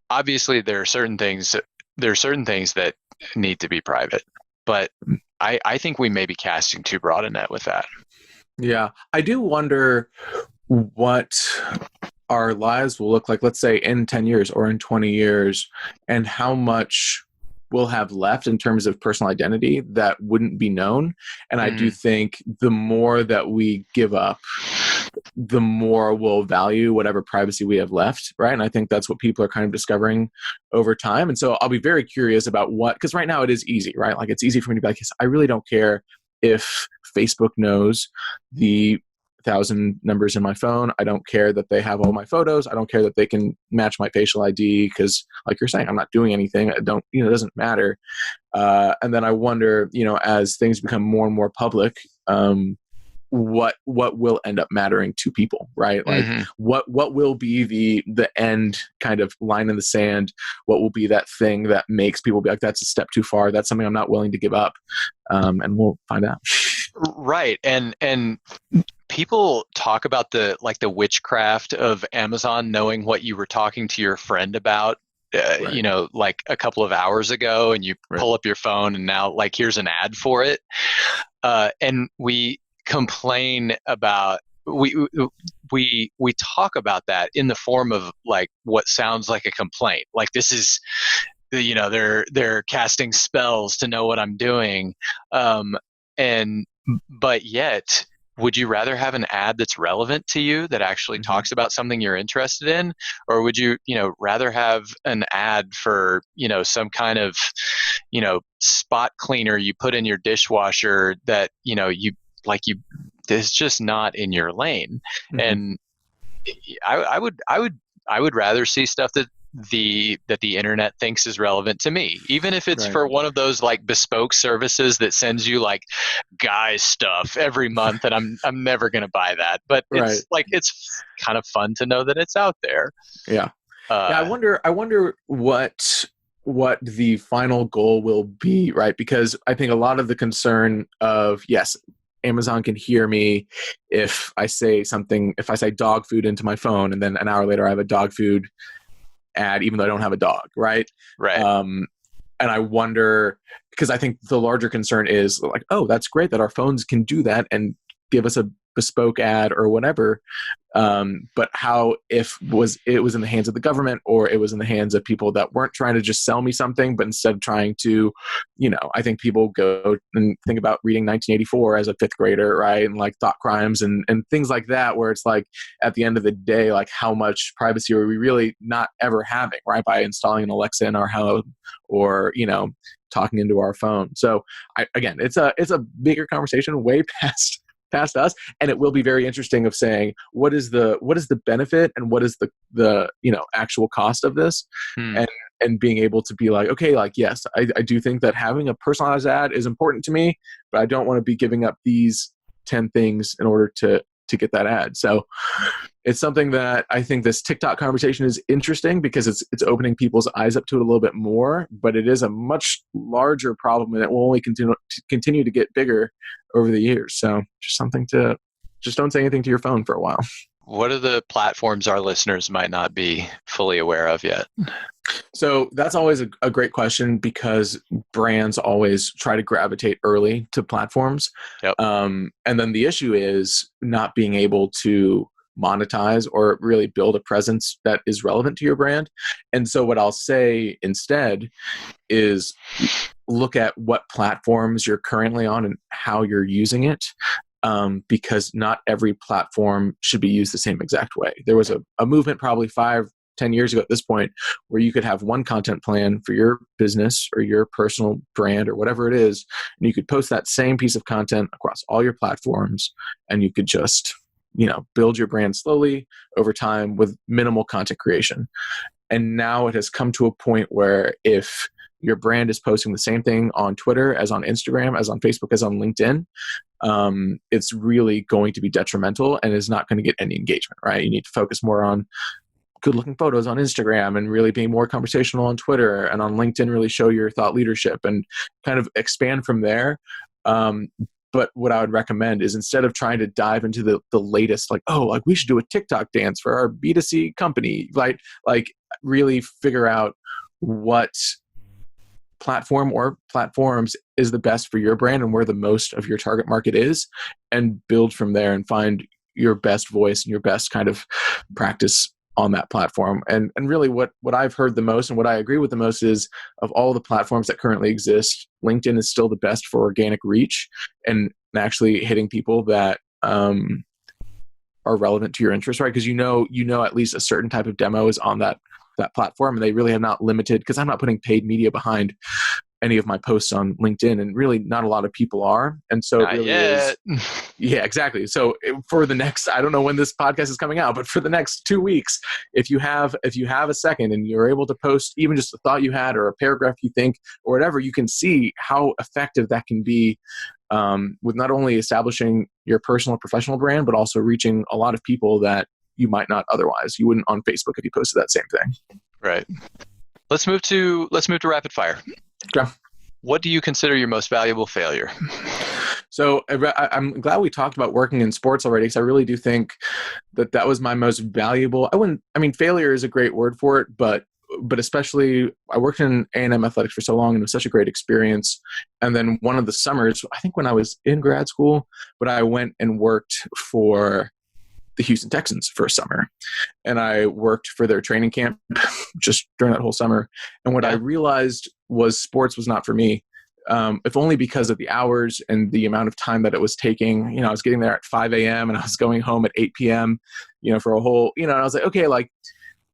obviously there are certain things that need to be private, but I think we may be casting too broad a net with that. Yeah, I do wonder what our lives will look like, let's say in 10 years or in 20 years, and how much we'll have left in terms of personal identity that wouldn't be known. And I do think the more that we give up, the more we'll value whatever privacy we have left, right? And I think that's what people are kind of discovering over time. And so I'll be very curious about because right now it is easy, right? Like it's easy for me to be like, I really don't care if Facebook knows the 1,000 numbers in my phone. I don't care that they have all my photos. I don't care that they can match my facial ID because, like you're saying, I'm not doing anything. I don't, it doesn't matter. And then I wonder, as things become more and more public, what will end up mattering to people, right? Like what will be the end kind of line in the sand? What will be that thing that makes people be like, that's a step too far. That's something I'm not willing to give up. And we'll find out. Right. And people talk about the witchcraft of Amazon knowing what you were talking to your friend about, Right. like a couple of hours ago, and you pull up your phone and now like, here's an ad for it. And we complain about, we talk about that in the form of like what sounds like a complaint. Like this is, they're casting spells to know what I'm doing. But yet, would you rather have an ad that's relevant to you that actually talks about something you're interested in? Or would you, rather have an ad for, some kind of, spot cleaner you put in your dishwasher that, it's just not in your lane. And I would rather see stuff that the internet thinks is relevant to me, even if it's for one of those like bespoke services that sends you like guy stuff every month, and I'm never going to buy that, but it's like, it's kind of fun to know that it's out there. I wonder what the final goal will be, right? Because I think a lot of the concern of, yes, Amazon can hear me if I say something, if I say dog food into my phone, and then an hour later I have a dog food ad, even though I don't have a dog, right? And I wonder, because I think the larger concern is like, oh, that's great that our phones can do that and give us a bespoke ad or whatever. But how if it was in the hands of the government, or it was in the hands of people that weren't trying to just sell me something, but instead trying to, I think people go and think about reading 1984 as a fifth grader, right? And like thought crimes and things like that, where it's like, at the end of the day, like how much privacy are we really not ever having, right? By installing an Alexa in our home, or, talking into our phone. So again, it's a bigger conversation way past us, and it will be very interesting of saying what is the benefit and what is the actual cost of this, and being able to be like, okay, like, yes, I do think that having a personalized ad is important to me, but I don't want to be giving up these 10 things in order to get that ad. So it's something that I think this TikTok conversation is interesting, because it's opening people's eyes up to it a little bit more, but it is a much larger problem, and it will only continue to get bigger over the years. So just don't say anything to your phone for a while. What are the platforms our listeners might not be fully aware of yet? So that's always a great question, because brands always try to gravitate early to platforms. And then the issue is not being able to monetize or really build a presence that is relevant to your brand. And so what I'll say instead is look at what platforms you're currently on and how you're using it. Because not every platform should be used the same exact way. There was a movement probably 5-10 years ago at this point where you could have one content plan for your business or your personal brand or whatever it is, and you could post that same piece of content across all your platforms, and you could just, build your brand slowly over time with minimal content creation. And now it has come to a point where if your brand is posting the same thing on Twitter as on Instagram, as on Facebook, as on LinkedIn, it's really going to be detrimental and is not going to get any engagement, right? You need to focus more on good looking photos on Instagram and really being more conversational on Twitter, and on LinkedIn, really show your thought leadership and kind of expand from there. But what I would recommend is, instead of trying to dive into the latest, we should do a TikTok dance for our B2C company, like really figure out what platform or platforms is the best for your brand and where the most of your target market is, and build from there and find your best voice and your best kind of practice on that platform. And really what I've heard the most and what I agree with the most is, of all the platforms that currently exist, LinkedIn is still the best for organic reach and actually hitting people that are relevant to your interest, right? Because you know at least a certain type of demo is on that platform, and they really have not limited, because I'm not putting paid media behind any of my posts on LinkedIn, and really not a lot of people are. And so it really is. Yeah, exactly. So for the next, I don't know when this podcast is coming out, but for the next 2 weeks, if you have a second and you're able to post even just a thought you had or a paragraph you think or whatever, you can see how effective that can be with not only establishing your personal and professional brand, but also reaching a lot of people that you might not otherwise. You wouldn't on Facebook if you posted that same thing. Right. Let's move to rapid fire. Okay. What do you consider your most valuable failure? So I'm glad we talked about working in sports already, because I really do think that was my most valuable. Failure is a great word for it, but especially I worked in A&M athletics for so long, and it was such a great experience. And then one of the summers, I think when I was in grad school, but I went and worked for the Houston Texans for a summer, and I worked for their training camp just during that whole summer. And what I realized was sports was not for me, if only because of the hours and the amount of time that it was taking. I was getting there at 5 a.m. and I was going home at 8 p.m., for a whole, and I was like, okay,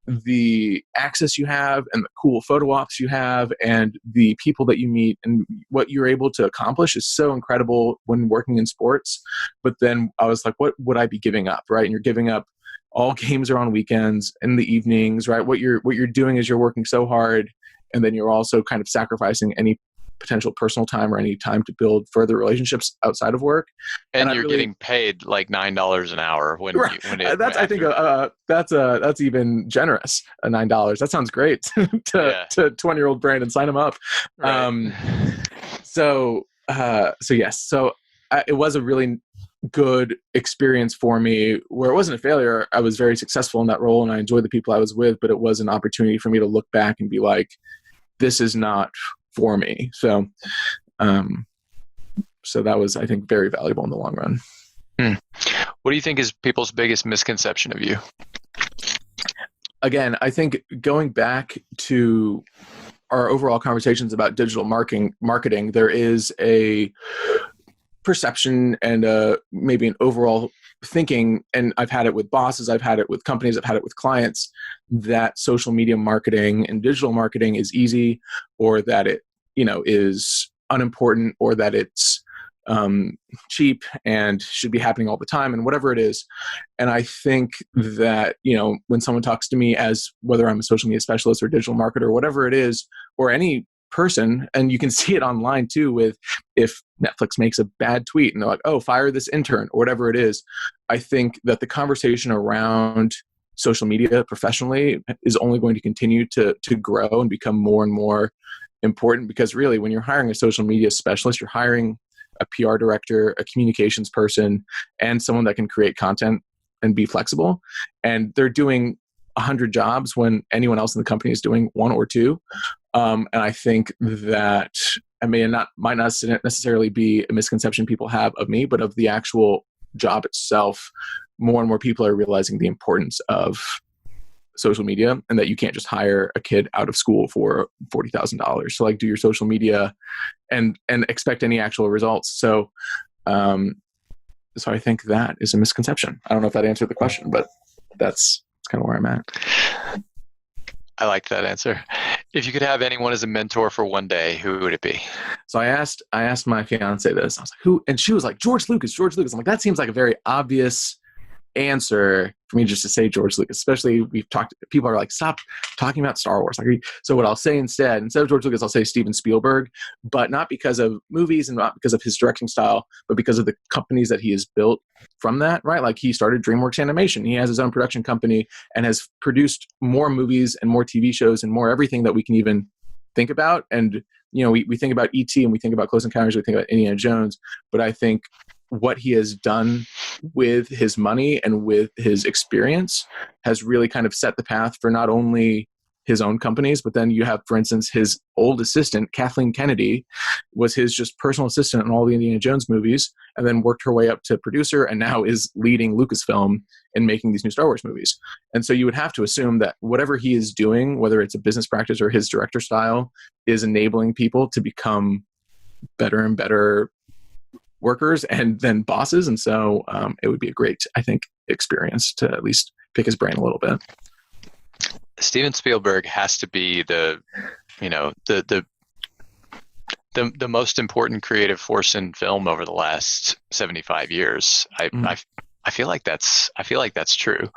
the access you have and the cool photo ops you have and the people that you meet and what you're able to accomplish is so incredible when working in sports. But then I was like, what would I be giving up, right? And you're giving up, all games are on weekends in the evenings, right? What you're doing is you're working so hard, and then you're also kind of sacrificing any potential personal time or any time to build further relationships outside of work. And you're getting paid like $9 an hour that's even generous. $9. That sounds great to 20-year-old Brandon. Sign him up. Right. Yes. So it was a really good experience for me, where it wasn't a failure. I was very successful in that role and I enjoyed the people I was with, but it was an opportunity for me to look back and be like, this is not for me. So that was, I think, very valuable in the long run. What do you think is people's biggest misconception of you? Again, I think going back to our overall conversations about digital marketing, there is a perception and maybe an overall thinking, and I've had it with bosses, I've had it with companies, I've had it with clients, that social media marketing and digital marketing is easy, or that it is unimportant, or that it's cheap and should be happening all the time, and whatever it is. And I think that when someone talks to me as whether I'm a social media specialist or digital marketer, whatever it is, or any person, and you can see it online too, with if Netflix makes a bad tweet and they're like, oh, fire this intern or whatever it is. I think that the conversation around social media professionally is only going to continue to grow and become more and more important, because really when you're hiring a social media specialist, you're hiring a PR director, a communications person, and someone that can create content and be flexible. And they're doing 100 jobs when anyone else in the company is doing 1 or 2. And I think that might not necessarily be a misconception people have of me, but of the actual job itself. more and more people are realizing the importance of social media, and that you can't just hire a kid out of school for $40,000 to like do your social media and expect any actual results. So I think that is a misconception. I don't know if that answered the question, but that's kind of where I'm at. I like that answer. If you could have anyone as a mentor for one day, who would it be? So I asked my fiance this. I was like, who? And she was like, George Lucas. I'm like, that seems like a very obvious answer for me just to say George Lucas. Especially people are like, stop talking about Star Wars. Like, so what I'll say instead of George Lucas, I'll say Steven Spielberg, but not because of movies and not because of his directing style, but because of the companies that he has built from that, right? Like he started DreamWorks Animation. He has his own production company and has produced more movies and more TV shows and more everything that we can even think about. And, you know, we think about E.T. and we think about Close Encounters, we think about Indiana Jones, but I think what he has done with his money and with his experience has really kind of set the path for not only his own companies, but then you have, for instance, his old assistant, Kathleen Kennedy, was his just personal assistant in all the Indiana Jones movies, and then worked her way up to producer and now is leading Lucasfilm in making these new Star Wars movies. And so you would have to assume that whatever he is doing, whether it's a business practice or his director style, is enabling people to become better and better workers and then bosses. And so it would be a great, I think, experience to at least pick his brain a little bit. Steven Spielberg has to be the most important creative force in film over the last 75 years. I feel like that's true.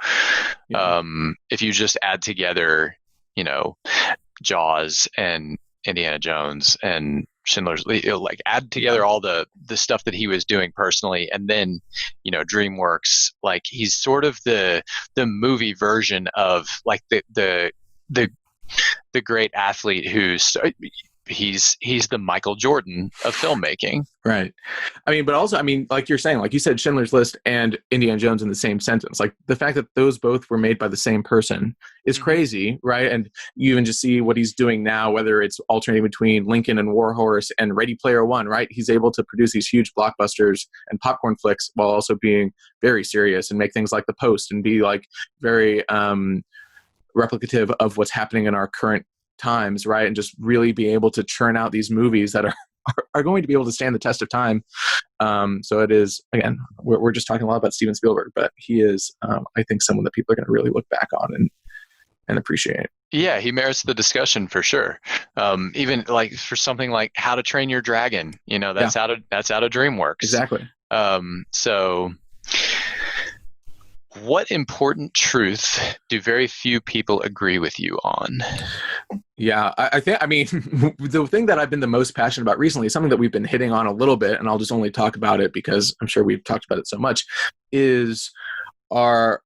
Yeah. If you just add together, Jaws and Indiana Jones and Schindler's, like add together all the stuff that he was doing personally, and then DreamWorks, like he's sort of the movie version of like the great athlete he's the Michael Jordan of filmmaking. Right. I mean, but also, like you're saying, like you said, Schindler's List and Indiana Jones in the same sentence. Like the fact that those both were made by the same person is crazy, right? And you even just see what he's doing now, whether it's alternating between Lincoln and Warhorse and Ready Player One, right? He's able to produce these huge blockbusters and popcorn flicks while also being very serious and make things like The Post and be like very replicative of what's happening in our current times, right? And just really be able to churn out these movies that are going to be able to stand the test of time. So it is, again, we're just talking a lot about Steven Spielberg, but he is, I think, someone that people are going to really look back on and appreciate. Yeah, he merits the discussion for sure. Even like for something like How to Train Your Dragon, that's out of DreamWorks. Exactly. So what important truth do very few people agree with you on? Yeah, I think, the thing that I've been the most passionate about recently, something that we've been hitting on a little bit, and I'll just only talk about it because I'm sure we've talked about it so much, is the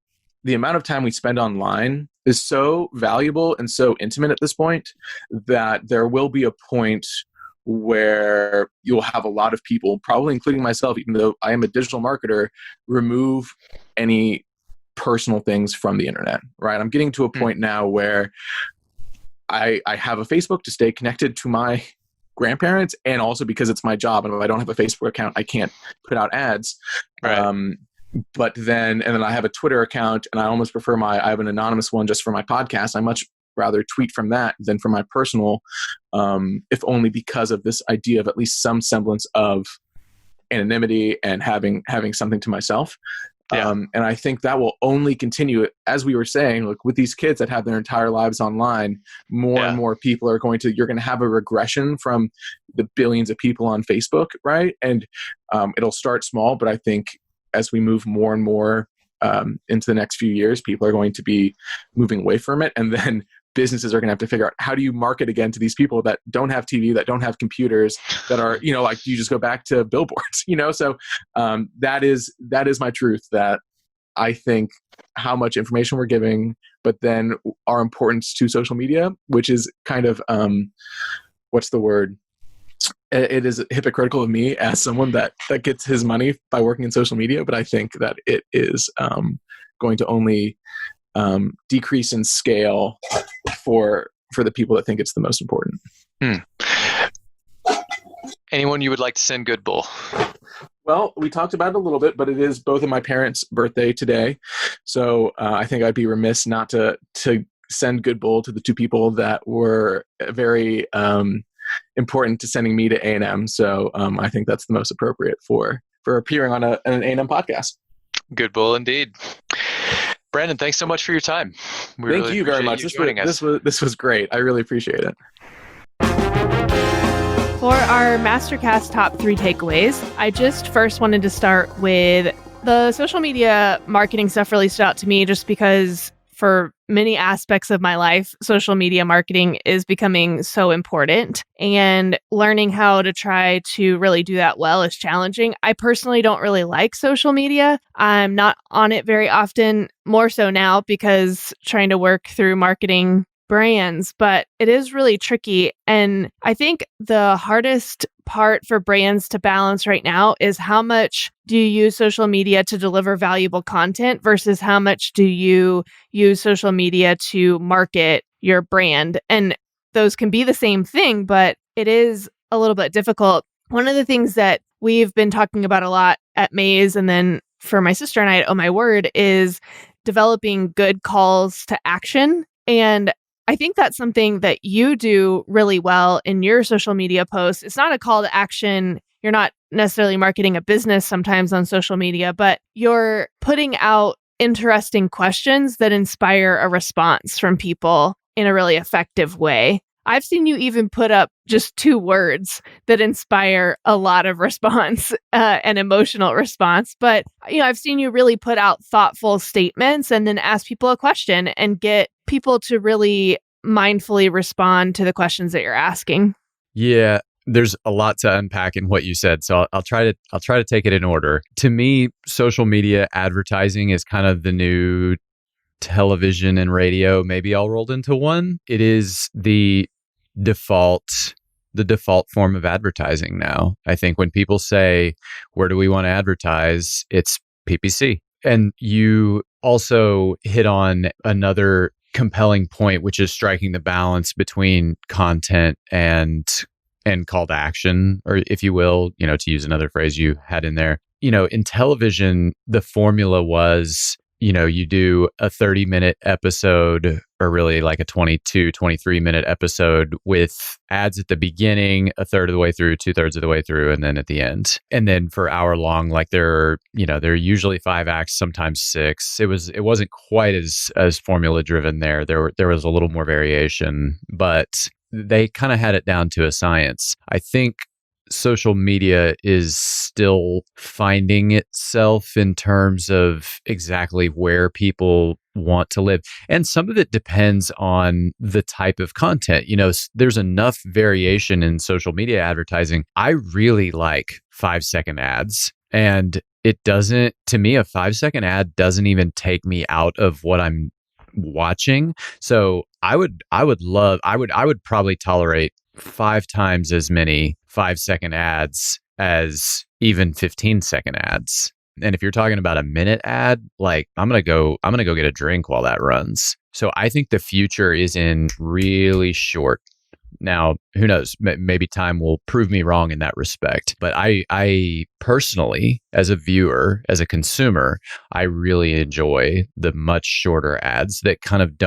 amount of time we spend online is so valuable and so intimate at this point that there will be a point where you'll have a lot of people, probably including myself, even though I am a digital marketer, remove any personal things from the internet, right? I'm getting to a point now where I have a Facebook to stay connected to my grandparents, and also because it's my job, and if I don't have a Facebook account, I can't put out ads. Right. But then I have a Twitter account, and I almost prefer I have an anonymous one just for my podcast. I much rather tweet from that than from my personal, if only because of this idea of at least some semblance of anonymity and having something to myself. Yeah. And I think that will only continue, as we were saying, like with these kids that have their entire lives online, more and more people you're going to have a regression from the billions of people on Facebook, right? And it'll start small, but I think as we move more and more into the next few years, people are going to be moving away from it. And then businesses are going to have to figure out, how do you market again to these people that don't have TV, that don't have computers, that are, like you just go back to billboards, So that is my truth, that I think how much information we're giving, but then our importance to social media, which is kind of, what's the word? It is hypocritical of me as someone that gets his money by working in social media, but I think that it is going to only decrease in scale for the people that think it's the most important. Anyone you would like to send good bull? Well, we talked about it a little bit, but it is both of my parents' birthday today. So I think I'd be remiss not to send good bull to the two people that were very important to sending me to A&M. So I think that's the most appropriate for appearing on an A&M podcast. Good bull indeed. Brandon, thanks so much for your time. Thank you very much. This was great. I really appreciate it. For our MasterCast top 3 takeaways, I just first wanted to start with the social media marketing stuff really stood out to me just because for many aspects of my life, social media marketing is becoming so important, and learning how to try to really do that well is challenging. I personally don't really like social media. I'm not on it very often, more so now because trying to work through marketing brands, but it is really tricky. And I think the hardest part for brands to balance right now is how much do you use social media to deliver valuable content versus how much do you use social media to market your brand. And those can be the same thing, but it is a little bit difficult. One of the things that we've been talking about a lot at Maze, and then for my sister and I at Oh My Word, is developing good calls to action. And I think that's something that you do really well in your social media posts. It's not a call to action. You're not necessarily marketing a business sometimes on social media, but you're putting out interesting questions that inspire a response from people in a really effective way. I've seen you even put up just 2 words that inspire a lot of response, an emotional response. But, I've seen you really put out thoughtful statements and then ask people a question and get people to really mindfully respond to the questions that you're asking. Yeah, there's a lot to unpack in what you said, so I'll try to take it in order. To me, social media advertising is kind of the new television and radio, maybe all rolled into one. It is the default form of advertising now. I think when people say, where do we want to advertise? It's PPC. And you also hit on another compelling point, which is striking the balance between content and call to action, or if you will, to use another phrase you had in there. In television, the formula was, you do a 30-minute episode, or really like a 22, 23-minute episode with ads at the beginning, a third of the way through, 2/3 of the way through, and then at the end. And then for hour long, like there are usually 5 acts, sometimes 6. It wasn't quite as formula driven there. There was a little more variation, but they kind of had it down to a science. I think social media is still finding itself in terms of exactly where people want to live. And some of it depends on the type of content. There's enough variation in social media advertising. I really like 5-second ads. And to me, a 5-second ad doesn't even take me out of what I'm watching. So I would probably tolerate 5 times as many 5-second ads as even 15-second ads. And if you're talking about a minute ad, like I'm going to go get a drink while that runs. So I think the future is in really short. Now, who knows? Maybe time will prove me wrong in that respect. But I personally, as a viewer, as a consumer, I really enjoy the much shorter ads that kind of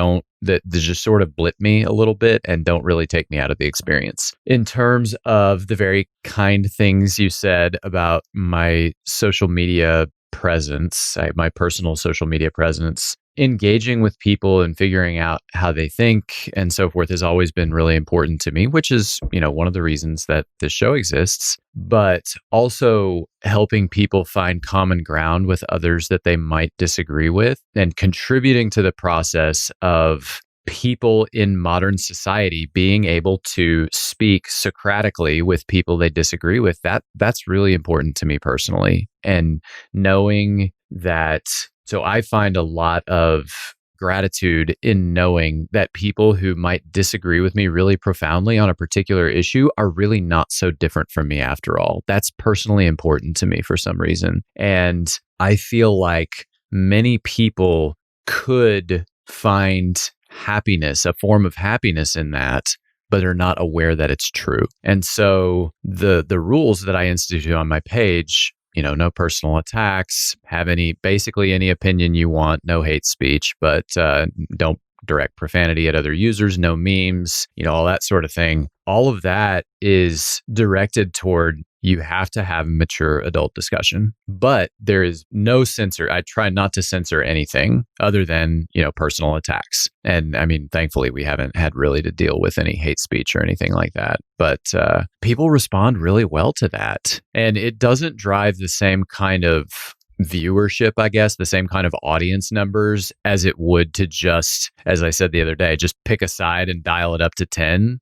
that just sort of blip me a little bit and don't really take me out of the experience. In terms of the very kind things you said about my social media presence, my personal social media presence, engaging with people and figuring out how they think and so forth has always been really important to me, which is, one of the reasons that this show exists, but also helping people find common ground with others that they might disagree with and contributing to the process of people in modern society being able to speak Socratically with people they disagree with. That's really important to me personally. And knowing that, so I find a lot of gratitude in knowing that people who might disagree with me really profoundly on a particular issue are really not so different from me after all. That's personally important to me for some reason. And I feel like many people could find happiness, a form of happiness in that, but are not aware that it's true. And so the rules that I institute on my page no personal attacks, have basically any opinion you want, no hate speech, but don't direct profanity at other users, no memes, all that sort of thing. All of that is directed toward you have to have mature adult discussion, but there is no censor. I try not to censor anything other than, personal attacks. And I mean, thankfully, we haven't had really to deal with any hate speech or anything like that. But people respond really well to that. And it doesn't drive the same kind of viewership, I guess, the same kind of audience numbers as it would to just, as I said the other day, just pick a side and dial it up to 10.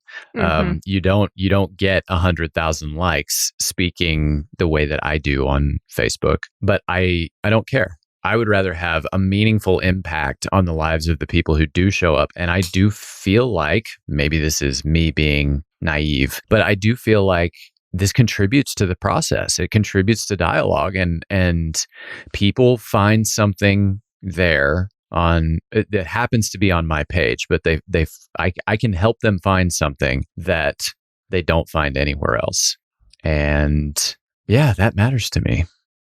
You don't get 100,000 likes speaking the way that I do on Facebook, but I don't care. I would rather have a meaningful impact on the lives of the people who do show up. And I do feel like, maybe this is me being naive, but I do feel like this contributes to the process. It contributes to dialogue, and people find something there that happens to be on my page, but I can help them find something that they don't find anywhere else. And yeah, that matters to me.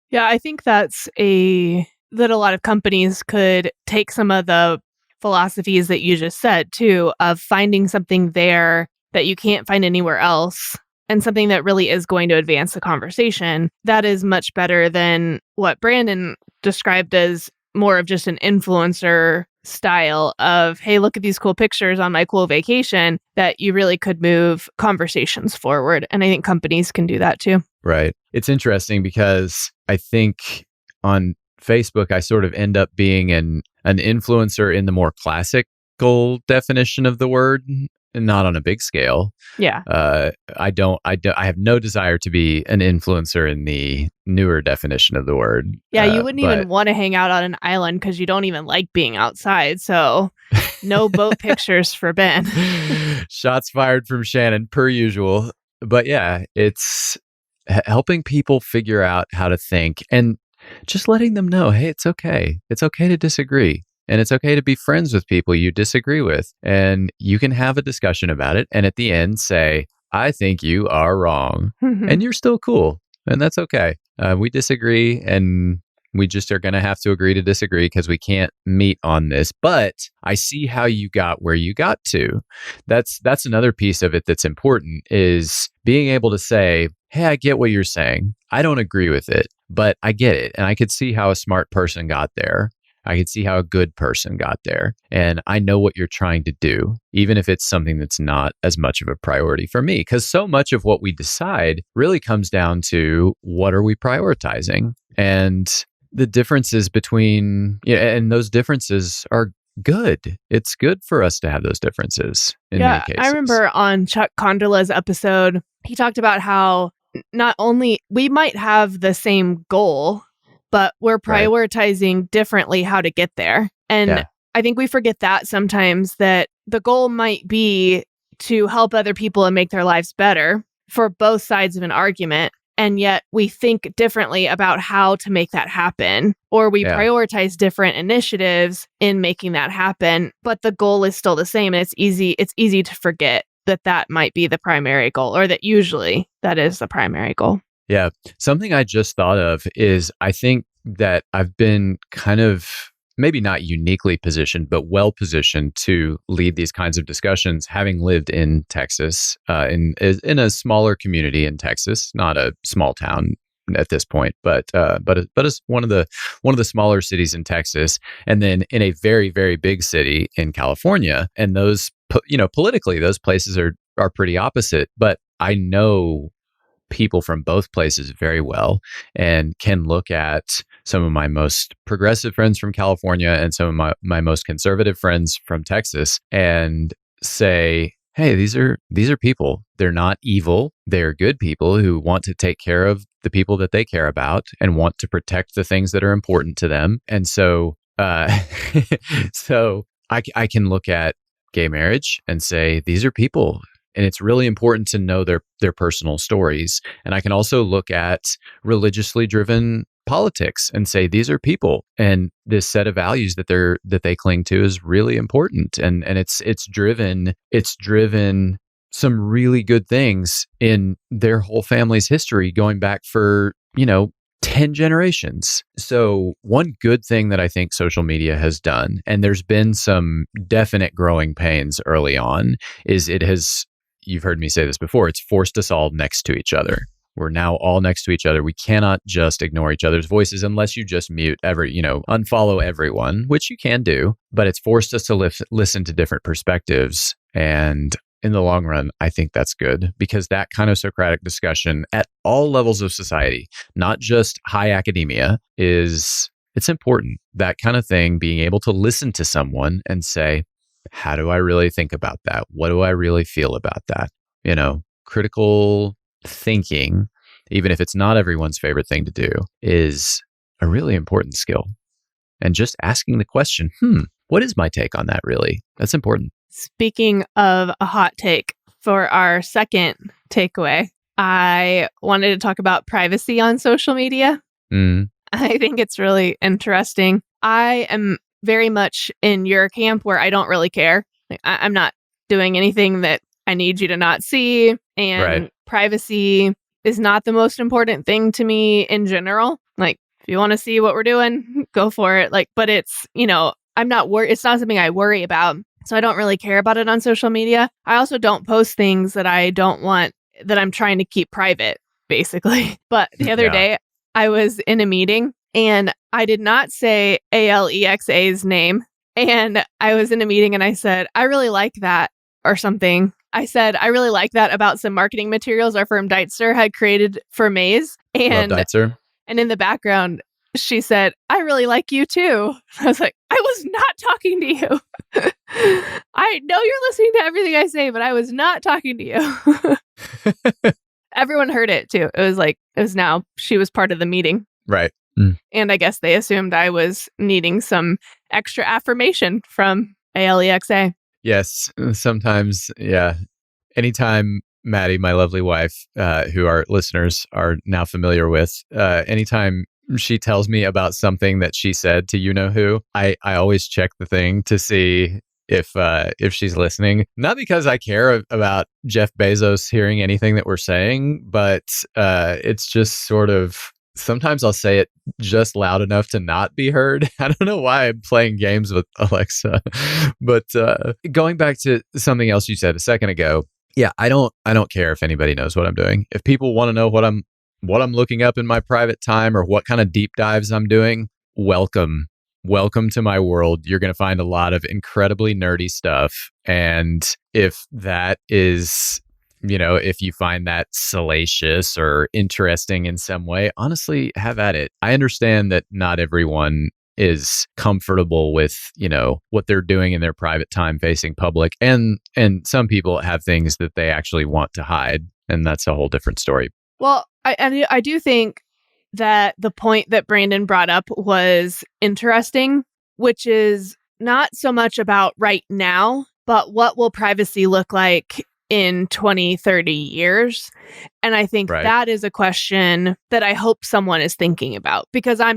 Yeah, I think that a lot of companies could take some of the philosophies that you just said too, of finding something there that you can't find anywhere else, and something that really is going to advance the conversation. That is much better than what Brandon described as more of just an influencer style of, hey, look at these cool pictures on my cool vacation, that you really could move conversations forward. And I think companies can do that too. Right. It's interesting because I think on Facebook, I sort of end up being an influencer in the more classical definition of the word, and not on a big scale. Yeah. I have no desire to be an influencer in the newer definition of the word. Yeah, you wouldn't even want to hang out on an island because you don't even like being outside. So no boat pictures for Ben. Shots fired from Shannon, per usual. But yeah, it's helping people figure out how to think and just letting them know, hey, it's okay. It's okay to disagree. And it's okay to be friends with people you disagree with. And you can have a discussion about it. And at the end, say, I think you are wrong. And you're still cool. And that's okay. We disagree, and we just are going to have to agree to disagree because we can't meet on this. But I see how you got where you got to. That's another piece of it that's important, is being able to say, hey, I get what you're saying. I don't agree with it, but I get it. And I could see how a smart person got there. I could see how a good person got there. And I know what you're trying to do, even if it's something that's not as much of a priority for me. Because so much of what we decide really comes down to, what are we prioritizing? And the differences between, and those differences are good. It's good for us to have those differences in many cases. I remember on Chuck Condola's episode, he talked about how not only we might have the same goal, but we're prioritizing differently how to get there. And I think we forget that sometimes, that the goal might be to help other people and make their lives better for both sides of an argument. And yet we think differently about how to make that happen, or we prioritize different initiatives in making that happen. But the goal is still the same. And it's easy to forget that might be the primary goal, or that usually that is the primary goal. Yeah. Something I just thought of is, I think that I've been kind of maybe not uniquely positioned, but well positioned to lead these kinds of discussions, having lived in Texas, in a smaller community in Texas, not a small town at this point, but it's one of the smaller cities in Texas, and then in a very, very big city in California. And those, politically, those places are pretty opposite, but I know people from both places very well, and can look at some of my most progressive friends from California and some of my most conservative friends from Texas, and say, hey, these are people. They're not evil. They're good people who want to take care of the people that they care about and want to protect the things that are important to them. And so so I can look at gay marriage and say, these are people. And it's really important to know their personal stories. And I can also look at religiously driven politics and say, these are people, and this set of values that they cling to is really important. And it's driven some really good things in their whole family's history, going back for, 10 generations. So one good thing that I think social media has done, and there's been some definite growing pains early on, is you've heard me say this before, it's forced us all next to each other. We're now all next to each other. We cannot just ignore each other's voices unless you just unfollow everyone, which you can do, but it's forced us to listen to different perspectives. And in the long run, I think that's good, because that kind of Socratic discussion at all levels of society, not just high academia, it's important. That kind of thing, being able to listen to someone and say, how do I really think about that? What do I really feel about that? Critical thinking, even if it's not everyone's favorite thing to do, is a really important skill. And just asking the question, what is my take on that really? That's important. Speaking of a hot take, for our second takeaway, I wanted to talk about privacy on social media. I think it's really interesting. I am very much in your camp where I don't really care. I'm not doing anything that I need you to not see. And privacy is not the most important thing to me in general. Like, if you want to see what we're doing, go for it. But it's, I'm not worried. It's not something I worry about. So I don't really care about it on social media. I also don't post things that I don't want, that I'm trying to keep private, basically. But the other day, I was in a meeting and I did not say Alexa's name. And I was in a meeting and I said, I really like that, or something. I said, I really like that about some marketing materials our firm Deitzer had created for Maze. And, Love Deitzer. And in the background, she said, I really like you too. I was like, I was not talking to you. I know you're listening to everything I say, but I was not talking to you. Everyone heard it too. She was part of the meeting. Right. And I guess they assumed I was needing some extra affirmation from Alexa. Yes. Sometimes, yeah. Anytime Maddie, my lovely wife, who our listeners are now familiar with, anytime she tells me about something that she said to who, I always check the thing to see if she's listening. Not because I care about Jeff Bezos hearing anything that we're saying, but it's just sort of, sometimes I'll say it just loud enough to not be heard. I don't know why I'm playing games with Alexa, but going back to something else you said a second ago, yeah, I don't care if anybody knows what I'm doing. If people want to know what I'm looking up in my private time or what kind of deep dives I'm doing, welcome to my world. You're going to find a lot of incredibly nerdy stuff. And if that is, if you find that salacious or interesting in some way, honestly, have at it. I understand that not everyone is comfortable with, what they're doing in their private time facing public. And some people have things that they actually want to hide. And that's a whole different story. Well, I do think that the point that Brandon brought up was interesting, which is not so much about right now, but what will privacy look like in 20, 30 years? And I think that is a question that I hope someone is thinking about, because I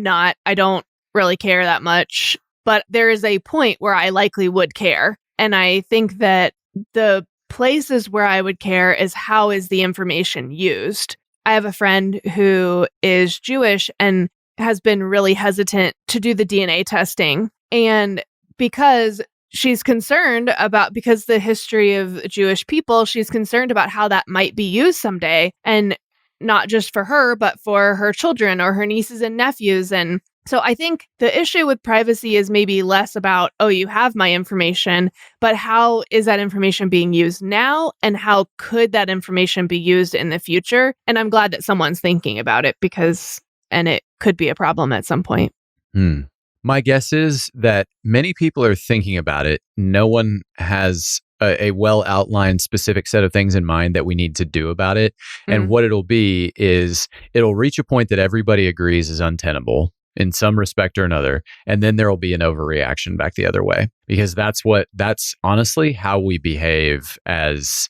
don't really care that much, but there is a point where I likely would care. And I think that the places where I would care is how is the information used. I have a friend who is Jewish and has been really hesitant to do the DNA testing. And because she's concerned about, because the history of Jewish people, she's concerned about how that might be used someday. And not just for her, but for her children or her nieces and nephews. And so I think the issue with privacy is maybe less about, oh, you have my information, but how is that information being used now? And how could that information be used in the future? And I'm glad that someone's thinking about it, and it could be a problem at some point. My guess is that many people are thinking about it. No one has a well-outlined specific set of things in mind that we need to do about it. And what it'll be is it'll reach a point that everybody agrees is untenable in some respect or another. And then there will be an overreaction back the other way, because that's honestly how we behave as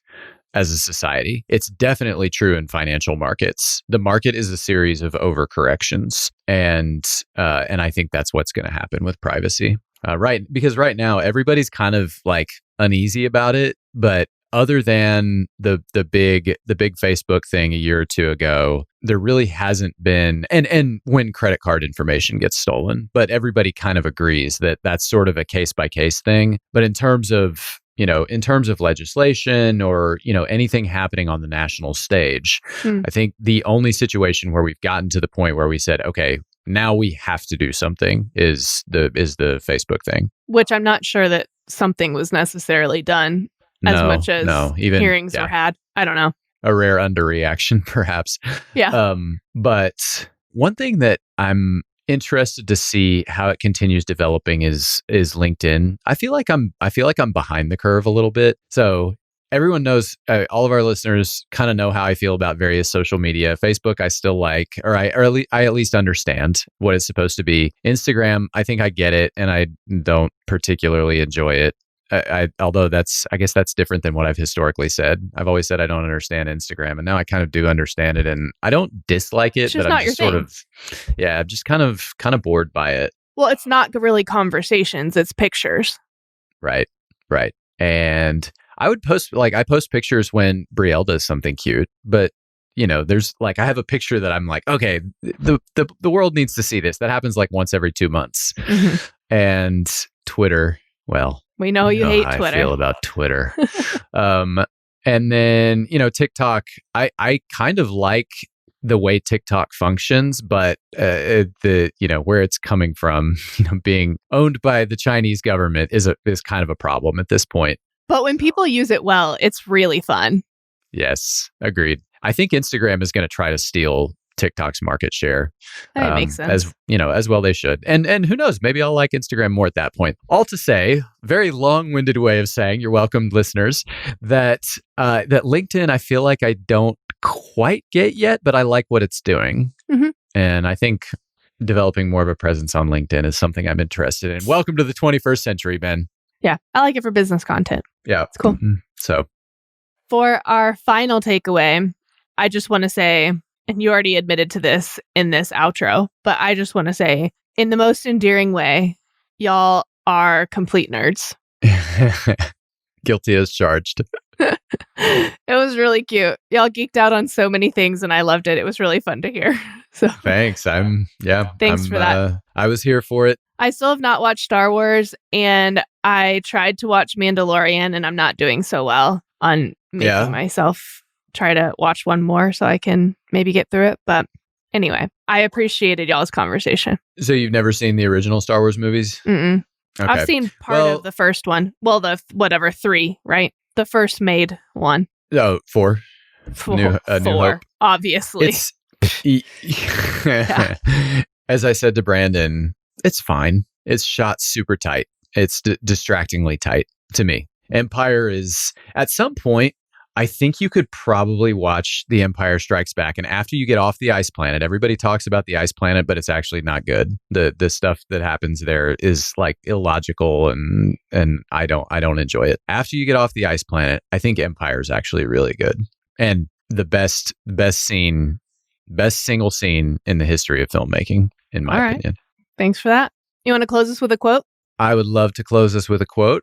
a society. It's definitely true in financial markets. The market is a series of overcorrections. And I think that's what's going to happen with privacy. Because right now everybody's kind of like uneasy about it, but other than the big Facebook thing a year or two ago, there really hasn't been, and when credit card information gets stolen, but everybody kind of agrees that that's sort of a case by case thing. But in terms of legislation or, anything happening on the national stage, I think the only situation where we've gotten to the point where we said, okay, now we have to do something is the Facebook thing. Which I'm not sure that something was necessarily done as much as even hearings were had. I don't know. A rare underreaction, perhaps. Yeah. But one thing that I'm interested to see how it continues developing is LinkedIn. I feel like I'm behind the curve a little bit. So everyone knows, all of our listeners kind of know how I feel about various social media. Facebook, I still like, I at least understand what it's supposed to be. Instagram, I think I get it, and I don't particularly enjoy it. Although I guess that's different than what I've historically said. I've always said I don't understand Instagram, and now I kind of do understand it, and I don't dislike it, but I'm just sort of, I'm just kind of bored by it. Well, it's not really conversations; it's pictures. Right. And I post pictures when Brielle does something cute, but there's I have a picture that I'm like, okay, the world needs to see this. That happens like once every 2 months. Mm-hmm. And Twitter, well, we know you hate Twitter. I feel about Twitter. And then, TikTok, I kind of like the way TikTok functions, but where it's coming from, being owned by the Chinese government is kind of a problem at this point. But when people use it well, it's really fun. Yes, agreed. I think Instagram is going to try to steal TikTok's market share. That makes sense. As well they should. And who knows, maybe I'll like Instagram more at that point. All to say, very long-winded way of saying, you're welcome, listeners, that LinkedIn, I feel like I don't quite get yet, but I like what it's doing. Mm-hmm. And I think developing more of a presence on LinkedIn is something I'm interested in. Welcome to the 21st century, Ben. Yeah, I like it for business content. Yeah. It's cool. Mm-hmm. So for our final takeaway, I just want to say, and you already admitted to this in this outro, but I just want to say, in the most endearing way, y'all are complete nerds. Guilty as charged. It was really cute. Y'all geeked out on so many things, and I loved it. It was really fun to hear. So thanks. Thanks for that. I was here for it. I still have not watched Star Wars, and I tried to watch Mandalorian, and I'm not doing so well on making myself try to watch one more so I can maybe get through it. But anyway, I appreciated y'all's conversation. So you've never seen the original Star Wars movies? Mm-mm. Okay. I've seen part of the first one. Well, the 3, right? The first made one. Oh, 4. New Hope. Obviously. As I said to Brandon, it's fine. It's shot super tight. It's distractingly tight to me. Empire is, at some point, I think you could probably watch The Empire Strikes Back, and after you get off the ice planet, everybody talks about the ice planet, but it's actually not good. The stuff that happens there is like illogical, and I don't enjoy it. After you get off the ice planet, I think Empire is actually really good, and the best single scene in the history of filmmaking, in my opinion. Thanks for that. You want to close us with a quote? I would love to close us with a quote.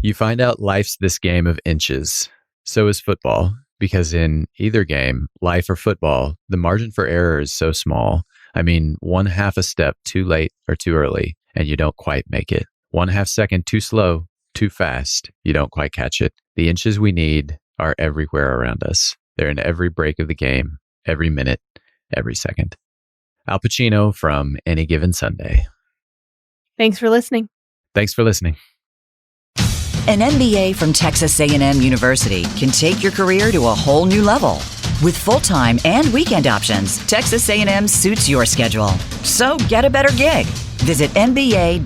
You find out life's this game of inches. So is football, because in either game, life or football, the margin for error is so small. I mean, 1/2 a step too late or too early, and you don't quite make it. 1/2 second too slow, too fast, you don't quite catch it. The inches we need are everywhere around us. They're in every break of the game, every minute, every second. Al Pacino from Any Given Sunday. Thanks for listening. Thanks for listening. An MBA from Texas A&M University can take your career to a whole new level. With full-time and weekend options, Texas A&M suits your schedule. So get a better gig. Visit mba.tamu.edu.